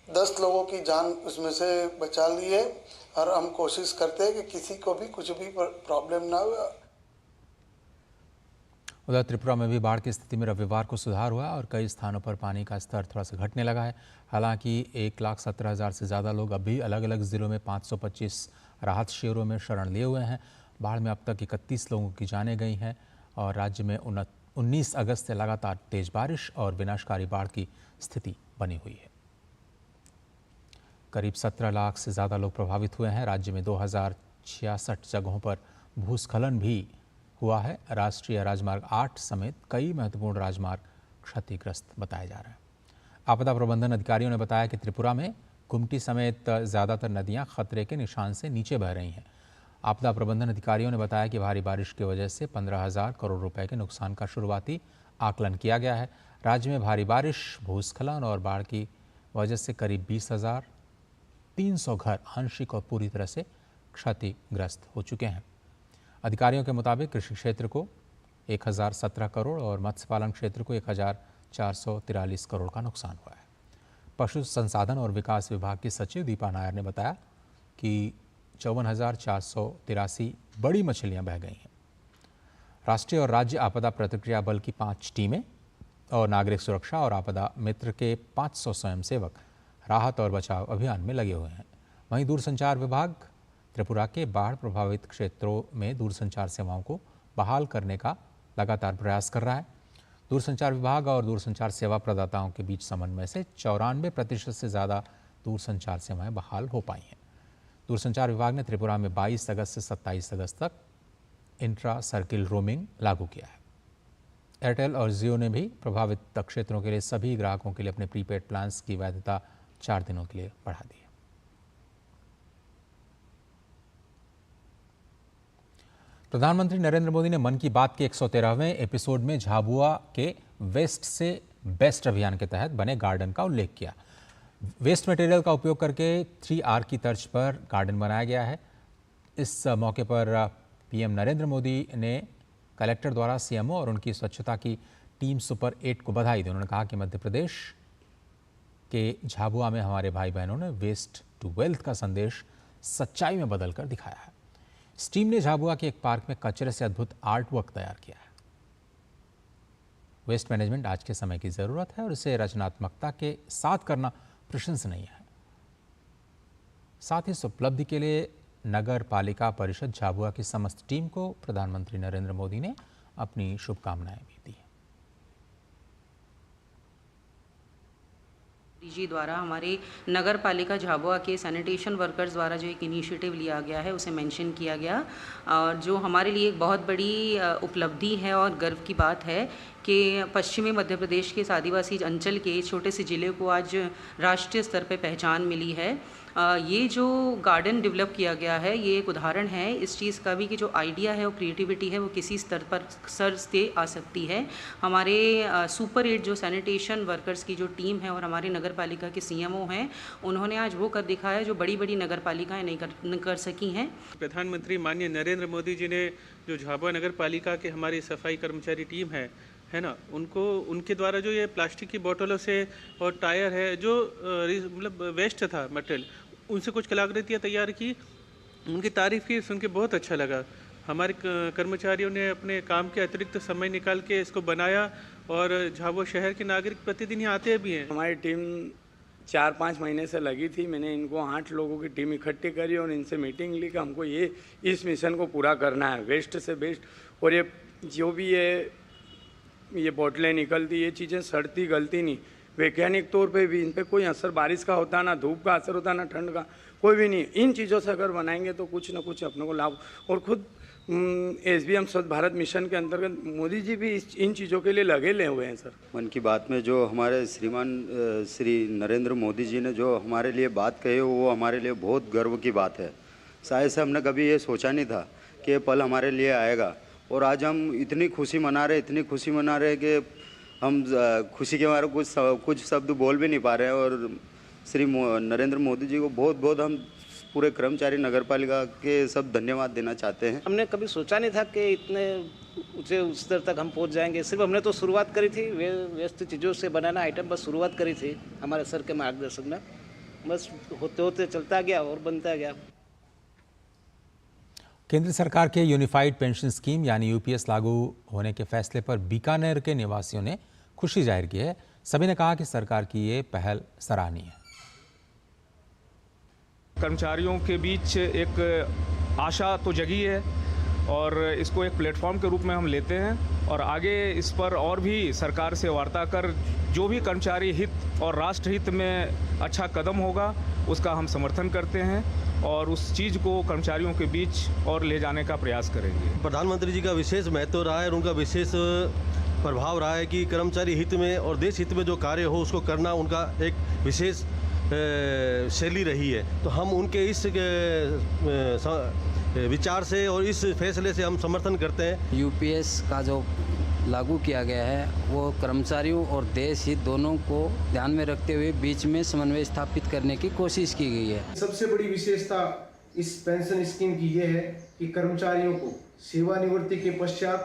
S11: 10 लोगों की जान उसमें से बचा ली है और हम कोशिश करते हैं कि किसी को भी कुछ भी प्रॉब्लम ना हो।
S1: उधर त्रिपुरा में भी बाढ़ की स्थिति में रविवार को सुधार हुआ और कई स्थानों पर पानी का स्तर थोड़ा सा घटने लगा है। हालांकि 1,17,000 से ज़्यादा लोग अभी अलग अलग ज़िलों में 525 राहत शिविरों में शरण लिए हुए हैं। बाढ़ में अब तक 31 लोगों की जानें गई हैं और राज्य में 19 अगस्त से लगातार तेज बारिश और विनाशकारी बाढ़ की स्थिति बनी हुई है। करीब 17 लाख से ज़्यादा लोग प्रभावित हुए हैं। राज्य में 2066 जगहों पर भूस्खलन भी हुआ है। राष्ट्रीय राजमार्ग 8 समेत कई महत्वपूर्ण राजमार्ग क्षतिग्रस्त बताए जा रहे हैं। आपदा प्रबंधन अधिकारियों ने बताया कि त्रिपुरा में कुमटी समेत ज़्यादातर नदियां खतरे के निशान से नीचे बह रही हैं। आपदा प्रबंधन अधिकारियों ने बताया कि भारी बारिश की वजह से 15,000 करोड़ रुपए के नुकसान का शुरुआती आकलन किया गया है। राज्य में भारी बारिश, भूस्खलन और बाढ़ की वजह से करीब 20,300 घर आंशिक और पूरी तरह से क्षतिग्रस्त हो चुके हैं। अधिकारियों के मुताबिक कृषि क्षेत्र को 1,017 करोड़ और मत्स्य पालन क्षेत्र को 1,443 करोड़ का नुकसान हुआ है। पशु संसाधन और विकास विभाग की सचिव दीपा नायर ने बताया कि 54,483 बड़ी मछलियां बह गई हैं। राष्ट्रीय और राज्य आपदा प्रतिक्रिया बल की 5 टीमें और नागरिक सुरक्षा और आपदा मित्र के 500 स्वयंसेवक राहत और बचाव अभियान में लगे हुए हैं। वहीं दूरसंचार विभाग त्रिपुरा के बाढ़ प्रभावित क्षेत्रों में दूरसंचार सेवाओं को बहाल करने का लगातार प्रयास कर रहा है। दूरसंचार विभाग और दूरसंचार सेवा प्रदाताओं के बीच समन्वय से 94% से ज़्यादा दूरसंचार सेवाएं बहाल हो पाई हैं। दूरसंचार विभाग ने त्रिपुरा में 22 अगस्त से 27 अगस्त तक इंट्रा सर्किल रोमिंग लागू किया है। एयरटेल और जियो ने भी प्रभावित क्षेत्रों के लिए सभी ग्राहकों के लिए अपने प्रीपेड प्लान्स की वैधता 4 दिनों के लिए बढ़ा दी है। प्रधानमंत्री नरेंद्र मोदी ने मन की बात के 113वें एपिसोड में झाबुआ के वेस्ट से बेस्ट अभियान के तहत बने गार्डन का उल्लेख किया। वेस्ट मटेरियल का उपयोग करके 3R की तर्ज पर गार्डन बनाया गया है। इस मौके पर पीएम नरेंद्र मोदी ने कलेक्टर द्वारा सीएमओ और उनकी स्वच्छता की टीम सुपर 8 को बधाई दी। उन्होंने कहा कि मध्य प्रदेश के झाबुआ में हमारे भाई बहनों ने वेस्ट टू वेल्थ का संदेश सच्चाई में बदल कर दिखाया है। इस टीम ने झाबुआ के एक पार्क में कचरे से अद्भुत आर्ट वर्क तैयार किया है। वेस्ट मैनेजमेंट आज के समय की ज़रूरत है और इसे रचनात्मकता के साथ करना प्रशंसनीय है। साथ ही इस उपलब्धि के लिए नगर पालिका परिषद झाबुआ की समस्त टीम को प्रधानमंत्री नरेंद्र मोदी ने अपनी शुभकामनाएं भी दी।
S12: जी द्वारा हमारे नगर पालिका झाबुआ के सैनिटेशन वर्कर्स द्वारा जो एक इनिशिएटिव लिया गया है उसे मेंशन किया गया और जो हमारे लिए एक बहुत बड़ी उपलब्धि है और गर्व की बात है कि पश्चिमी मध्य प्रदेश के इस आदिवासी अंचल के छोटे से ज़िले को आज राष्ट्रीय स्तर पर पहचान मिली है। ये जो गार्डन डेवलप किया गया है ये एक उदाहरण है इस चीज़ का भी कि जो आइडिया है और क्रिएटिविटी है वो किसी स्तर से आ सकती है। हमारे सुपर 8 जो सैनिटेशन वर्कर्स की जो टीम है और हमारे नगर पालिका के CMO हैं, उन्होंने आज वो कर दिखाया जो बड़ी बड़ी नगर पालिकाएँ नहीं कर सकी हैं।
S13: प्रधानमंत्री माननीय नरेंद्र मोदी जी ने जो झाबुआ नगर पालिका के हमारी सफाई कर्मचारी टीम है ना, उनके द्वारा जो ये प्लास्टिक की बोतलों से और टायर है जो मतलब वेस्ट था मटेरियल, उनसे कुछ कलाकृतियाँ तैयार की, उनकी तारीफ़ की, सुन के बहुत अच्छा लगा। हमारे कर्मचारियों ने अपने काम के अतिरिक्त समय निकाल के इसको बनाया और झाबुआ शहर के नागरिक प्रतिदिन यहाँ आते भी हैं।
S14: हमारी टीम 4-5 महीने से लगी थी। मैंने इनको 8 लोगों की टीम इकट्ठी करी और इनसे मीटिंग ली कि हमको इस मिशन को पूरा करना है, वेस्ट से बेस्ट। और ये जो भी ये बोतलें निकलती, ये चीज़ें सड़ती गलती नहीं, वैज्ञानिक तौर पे भी इन पे कोई असर बारिश का होता ना धूप का असर होता ना ठंड का, कोई भी नहीं। इन चीज़ों से अगर बनाएंगे तो कुछ ना कुछ अपने को लाभ। और खुद SBM स्वच्छ भारत मिशन के अंतर्गत मोदी जी भी इन चीज़ों के लिए लगे हुए हैं। सर,
S15: मन की बात में जो हमारे श्री नरेंद्र मोदी जी ने जो हमारे लिए बात कही वो हमारे लिए बहुत गर्व की बात है। शायद से हमने कभी ये सोचा नहीं था कि ये पल हमारे लिए आएगा। और आज हम इतनी खुशी मना रहे कि हम खुशी के मारे कुछ शब्द बोल भी नहीं पा रहे हैं। और श्री नरेंद्र मोदी जी को बहुत बहुत हम पूरे कर्मचारी नगर पालिका के सब धन्यवाद देना चाहते हैं।
S16: हमने कभी सोचा नहीं था कि इतने ऊंचे स्तर तक हम पहुंच जाएंगे। सिर्फ हमने तो शुरुआत करी थी, व्यस्त चीज़ों से बनाना आइटम बस शुरुआत करी थी हमारे सर के मार्गदर्शन में। बस होते होते चलता गया और बनता गया।
S1: केंद्र सरकार के यूनिफाइड पेंशन स्कीम यानी UPS लागू होने के फैसले पर बीकानेर के निवासियों ने खुशी जाहिर की है। सभी ने कहा कि सरकार की ये पहल सराहनीय है।
S17: कर्मचारियों के बीच एक आशा तो जगी है और इसको एक प्लेटफॉर्म के रूप में हम लेते हैं और आगे इस पर और भी सरकार से वार्ता कर जो भी कर्मचारी हित और राष्ट्र हित में अच्छा कदम होगा उसका हम समर्थन करते हैं और उस चीज़ को कर्मचारियों के बीच और ले जाने का प्रयास करेंगे।
S18: प्रधानमंत्री जी का विशेष महत्व रहा है और उनका विशेष प्रभाव रहा है कि कर्मचारी हित में और देश हित में जो कार्य हो उसको करना उनका एक विशेष शैली रही है। तो हम उनके इस विचार से और इस फैसले से हम समर्थन करते हैं।
S19: UPS का जो लागू किया गया है वो कर्मचारियों और देश हित दोनों को ध्यान में रखते हुए बीच में समन्वय स्थापित करने की कोशिश की गई है।
S20: सबसे बड़ी विशेषता इस पेंशन स्कीम की ये है कि कर्मचारियों को सेवानिवृत्ति के पश्चात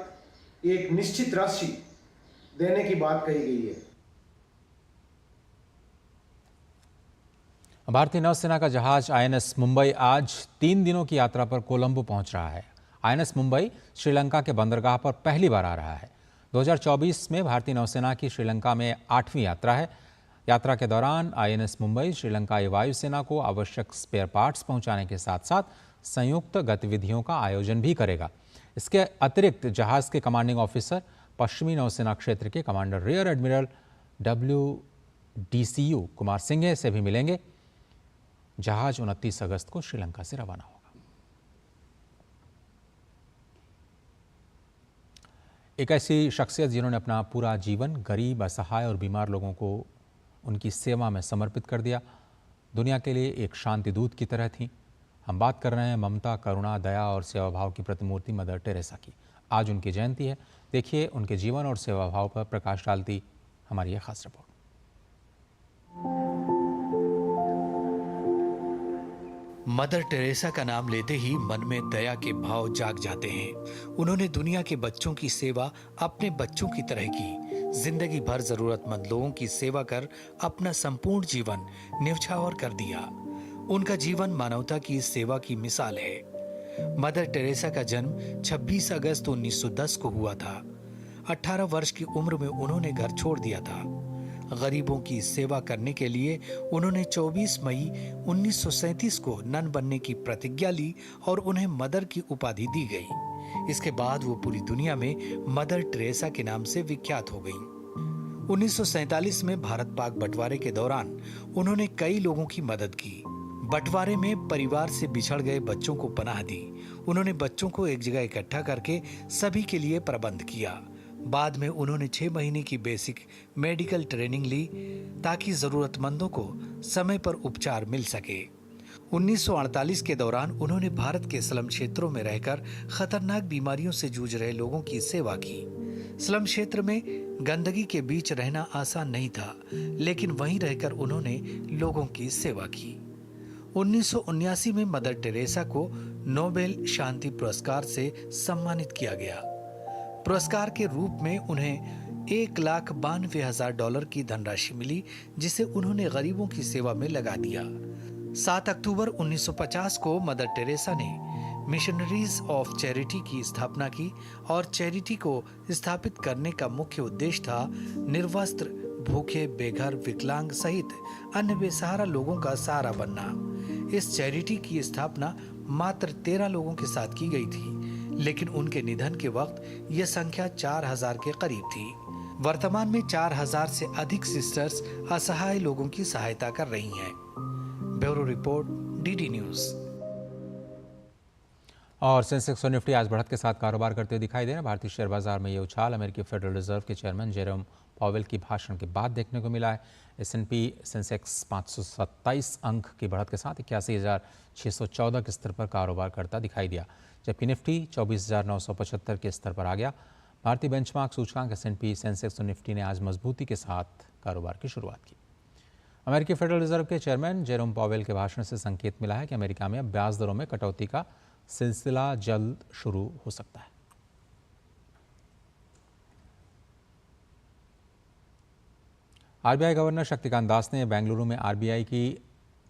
S20: एक निश्चित राशि देने की बात कही गई है।
S1: भारतीय नौसेना का जहाज INS मुंबई आज 3 दिनों की यात्रा पर कोलंबो पहुंच रहा है। INS मुंबई श्रीलंका के बंदरगाह पर पहली बार आ रहा है। 2024 में भारतीय नौसेना की श्रीलंका में 8वीं यात्रा है। यात्रा के दौरान INS मुंबई श्रीलंकाई वायुसेना को आवश्यक स्पेयर पार्ट्स पहुंचाने के साथ साथ संयुक्त गतिविधियों का आयोजन भी करेगा। इसके अतिरिक्त जहाज के कमांडिंग ऑफिसर पश्चिमी नौसेना क्षेत्र के commander rear admiral WDCU Kumarasinghe से भी मिलेंगे। जहाज 29 अगस्त को श्रीलंका से रवाना होगा। एक ऐसी शख्सियत जिन्होंने अपना पूरा जीवन गरीब, असहाय और बीमार लोगों को उनकी सेवा में समर्पित कर दिया, दुनिया के लिए एक शांति दूत की तरह थी। हम बात कर रहे हैं ममता, करुणा, दया और सेवा भाव की प्रतिमूर्ति मदर टेरेसा की। आज उनकी जयंती है। देखिए उनके जीवन और सेवा भाव पर प्रकाश डालती हमारी यह खास रिपोर्ट।
S21: मदर टेरेसा का नाम लेते ही मन में दया के भाव जाग जाते हैं। उन्होंने दुनिया के बच्चों की सेवा अपने बच्चों की तरह की। जिंदगी भर जरूरतमंद लोगों की सेवा कर अपना संपूर्ण जीवन न्यौछावर कर दिया। उनका जीवन मानवता की सेवा की मिसाल है। मदर टेरेसा का जन्म 26 अगस्त 1910 को हुआ था। 18 वर्ष की उम्र में उन्होंने घर छोड़ दिया था। गरीबों की सेवा करने के लिए उन्होंने 24 मई 1937 को नन बनने की प्रतिज्ञा ली और उन्हें मदर की उपाधि दी गई। इसके बाद वो पूरी दुनिया में मदर टेरेसा के नाम से विख्यात हो गईं। 1947 में भारत पाक बंटवारे के दौरान उन्होंने कई लोगों की मदद की। बंटवारे में परिवार से बिछड़ गए बच्चों को पनाह दी। उन्होंने बच्चों को एक जगह इकट्ठा करके सभी के लिए प्रबंध किया। बाद में उन्होंने 6 महीने की बेसिक मेडिकल ट्रेनिंग ली ताकि ज़रूरतमंदों को समय पर उपचार मिल सके। 1948 के दौरान उन्होंने भारत के स्लम क्षेत्रों में रहकर खतरनाक बीमारियों से जूझ रहे लोगों की सेवा की। स्लम क्षेत्र में गंदगी के बीच रहना आसान नहीं था, लेकिन वहीं रहकर उन्होंने लोगों की सेवा की। 1979 में मदर टेरेसा को नोबेल शांति पुरस्कार से सम्मानित किया गया। पुरस्कार के रूप में उन्हें $1,92,000 की धनराशि मिली, जिसे उन्होंने गरीबों की सेवा में लगा दिया। 7 अक्टूबर 1950 को मदर टेरेसा ने मिशनरीज ऑफ चैरिटी की स्थापना की और चैरिटी को स्थापित करने का मुख्य उद्देश्य था निर्वस्त्र, भूखे, बेघर, विकलांग सहित अन्य बेसहारा लोगों का सहारा बनना। इस चैरिटी की स्थापना मात्र 13 लोगों के साथ की गई थी, लेकिन उनके निधन के वक्त यह संख्या 4000 के करीब थी। वर्तमान में 4000 से अधिक सिस्टर्स असहाय लोगों की सहायता कर रही हैं। Bureau report, DD news.
S1: और सेंसेक्स और निफ्टी आज बढ़त के साथ कारोबार करते हुए दिखाई दे रहे हैं। भारतीय शेयर बाजार में ये उछाल अमेरिकी फेडरल रिजर्व के चेयरमैन जेरोम पॉवेल की भाषण के बाद देखने को मिला है। S&P सेंसेक्स 527 अंक की बढ़त के साथ 81,614 के स्तर पर कारोबार करता दिखाई दिया, जबकि निफ्टी 24,975 के स्तर पर आ गया। भारतीय बेंचमार्क सूचकांक S&P सेंसेक्स और निफ्टी ने आज मजबूती के साथ कारोबार की शुरुआत की। अमेरिकी फेडरल रिजर्व के चेयरमैन जेरोम पॉवेल के भाषण से संकेत मिला है कि अमेरिका में अब ब्याज दरों में कटौती का सिलसिला जल्द शुरू हो सकता है। आरबीआई गवर्नर शक्तिकांत दास ने बेंगलुरु में आरबीआई की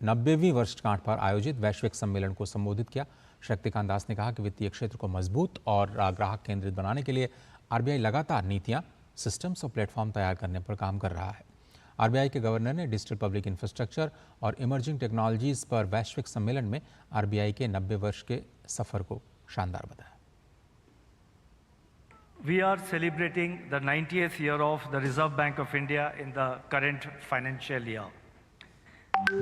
S1: 90वीं वर्षगांठ पर आयोजित वैश्विक सम्मेलन को संबोधित किया। शक्तिकांत दास ने कहा कि वित्तीय क्षेत्र को मजबूत और ग्राहक केंद्रित बनाने के लिए आरबीआई लगातार नीतियां, सिस्टम्स और प्लेटफॉर्म तैयार करने पर काम कर रहा है। आरबीआई के गवर्नर ने डिजिटल पब्लिक इंफ्रास्ट्रक्चर और इमर्जिंग टेक्नोलॉजीज पर वैश्विक सम्मेलन में आरबीआई के 90 वर्ष के सफर को शानदार बताया।
S2: We are celebrating the 90th year of the Reserve Bank of India in the current financial year.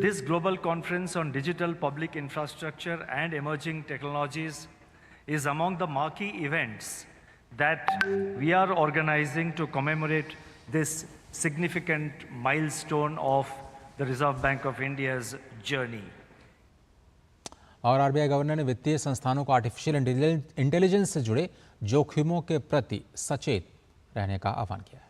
S2: This global conference on digital public infrastructure and emerging technologies is among the marquee events that we are organizing to commemorate this significant milestone of the Reserve Bank of India's journey.
S1: और RBI governor ने वित्तीय संस्थानों को artificial intelligence से जुड़े जोखिमों के प्रति सचेत रहने का आह्वान किया है।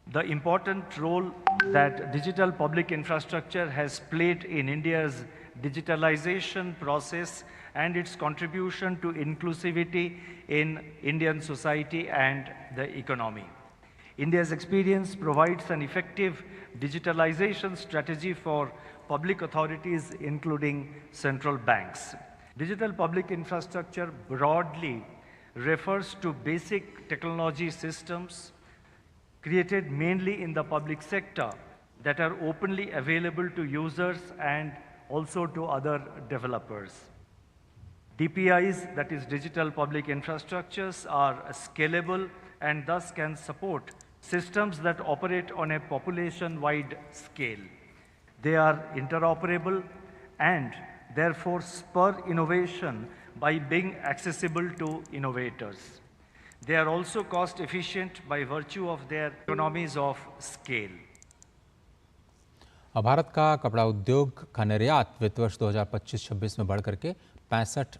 S2: The important role that digital public infrastructure has played in India's digitalization process and its contribution to inclusivity in Indian society and the economy. India's experience provides an effective digitalization strategy for public authorities, including central banks. Digital public infrastructure broadly refers to basic technology systems created mainly in the public sector that are openly available to users and also to other developers. DPIs, that is digital public infrastructures, are scalable and thus can support systems that operate on a population-wide scale. They are interoperable and therefore spur innovation by being accessible to innovators. They are also cost efficient by virtue of their economies of scale.
S1: Bharat का कपड़ा उद्योग का निर्यात वित्त वर्ष 2025-26 में बढ़कर के $65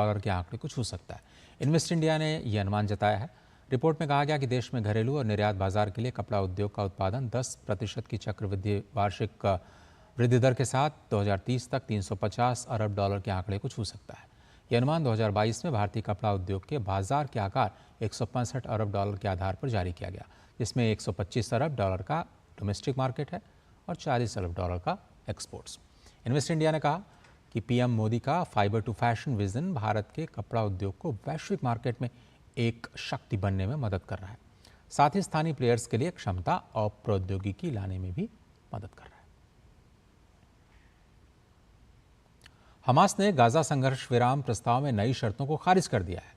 S1: अरब के आंकड़े को छू सकता है। इन्वेस्ट इंडिया ने यह अनुमान जताया है। रिपोर्ट में कहा गया कि देश में घरेलू और निर्यात बाजार के लिए कपड़ा उद्योग का उत्पादन 10% की चक्रवृद्धि वार्षिक वृद्धि दर के साथ 2030 तक $350 अरब के आंकड़े को छू सकता है। यह अनुमान 2022 में भारतीय कपड़ा उद्योग के बाजार के आकार 165 अरब डॉलर के आधार पर जारी किया गया, जिसमें 125 अरब डॉलर का डोमेस्टिक मार्केट है और 40 अरब डॉलर का एक्सपोर्ट्स। इन्वेस्ट इंडिया ने कहा कि पीएम मोदी का fibre to fashion vision Bharat के कपड़ा उद्योग को वैश्विक मार्केट में एक शक्ति बनने में मदद कर रहा है, साथ ही स्थानीय प्लेयर्स के लिए क्षमता और प्रौद्योगिकी लाने में भी मदद कर रहा है। हमास ने गाजा संघर्ष विराम प्रस्ताव में नई शर्तों को खारिज कर दिया है,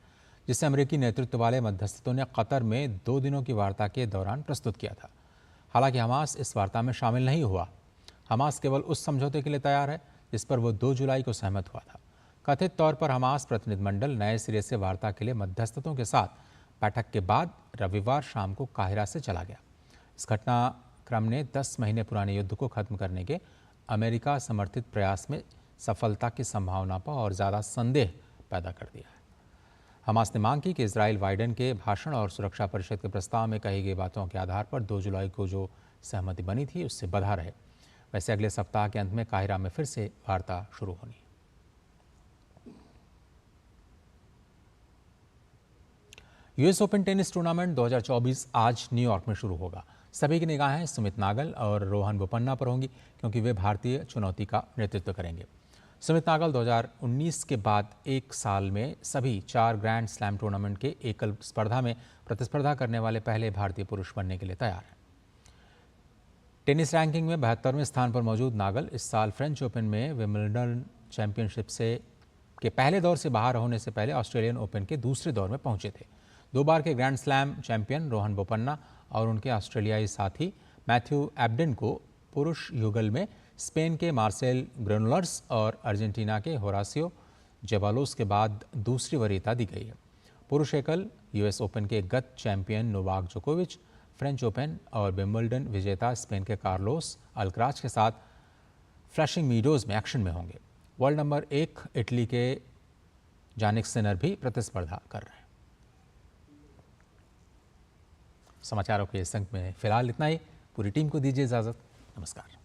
S1: जिसे अमेरिकी नेतृत्व वाले मध्यस्थों ने कतर में 2 दिनों की वार्ता के दौरान प्रस्तुत किया था। हालांकि हमास इस वार्ता में शामिल नहीं हुआ। हमास केवल उस समझौते के लिए तैयार है जिस पर वो 2 जुलाई को सहमत हुआ था। कथित तौर पर हमास प्रतिनिधिमंडल नए सिरे से वार्ता के लिए मध्यस्थतों के साथ बैठक के बाद रविवार शाम को काहिरा से चला गया। इस घटनाक्रम ने 10 महीने पुराने युद्ध को खत्म करने के अमेरिका समर्थित प्रयास में सफलता की संभावना पर और ज़्यादा संदेह पैदा कर दिया है। हमास ने मांग की कि इजराइल बाइडेन के भाषण और सुरक्षा परिषद के प्रस्ताव में कही गई बातों के आधार पर 2 जुलाई को जो सहमति बनी थी उससे बधा रहे। वैसे अगले सप्ताह के अंत में काहिरा में फिर से वार्ता शुरू होनी। यूएस ओपन टेनिस टूर्नामेंट 2024 आज न्यूयॉर्क में शुरू होगा। सभी की निगाहें सुमित नागल और रोहन बोपन्ना पर होंगी क्योंकि वे भारतीय चुनौती का नेतृत्व करेंगे। सुमित नागल 2019 के बाद एक साल में सभी 4 ग्रैंड स्लैम टूर्नामेंट के एकल स्पर्धा में प्रतिस्पर्धा करने वाले पहले भारतीय पुरुष बनने के लिए तैयार हैं। टेनिस रैंकिंग में 72वें स्थान पर मौजूद नागल इस साल फ्रेंच ओपन में विंबलडन चैंपियनशिप के पहले दौर से बाहर होने से पहले ऑस्ट्रेलियन ओपन के दूसरे दौर में पहुंचे थे। 2 बार के grand slam champion Rohan Bopanna और उनके ऑस्ट्रेलियाई साथी मैथ्यू एब्डेन को पुरुष युगल में स्पेन के मार्सेल ग्रेनुलर्स और अर्जेंटीना के होरासियो जेबालोस के बाद दूसरी वरीयता दी गई है। पुरुष एकल यूएस ओपन के गत चैंपियन नोवाक जोकोविच, फ्रेंच ओपन और विंबलडन विजेता स्पेन के कार्लोस अल्कराज के साथ फ्लैशिंग मीडोज में एक्शन में होंगे। वर्ल्ड नंबर 1 इटली के जानिक सिनर भी प्रतिस्पर्धा कर रहे हैं। समाचारों के इस अंक में फिलहाल इतना ही। पूरी टीम को दीजिए इजाजत। नमस्कार।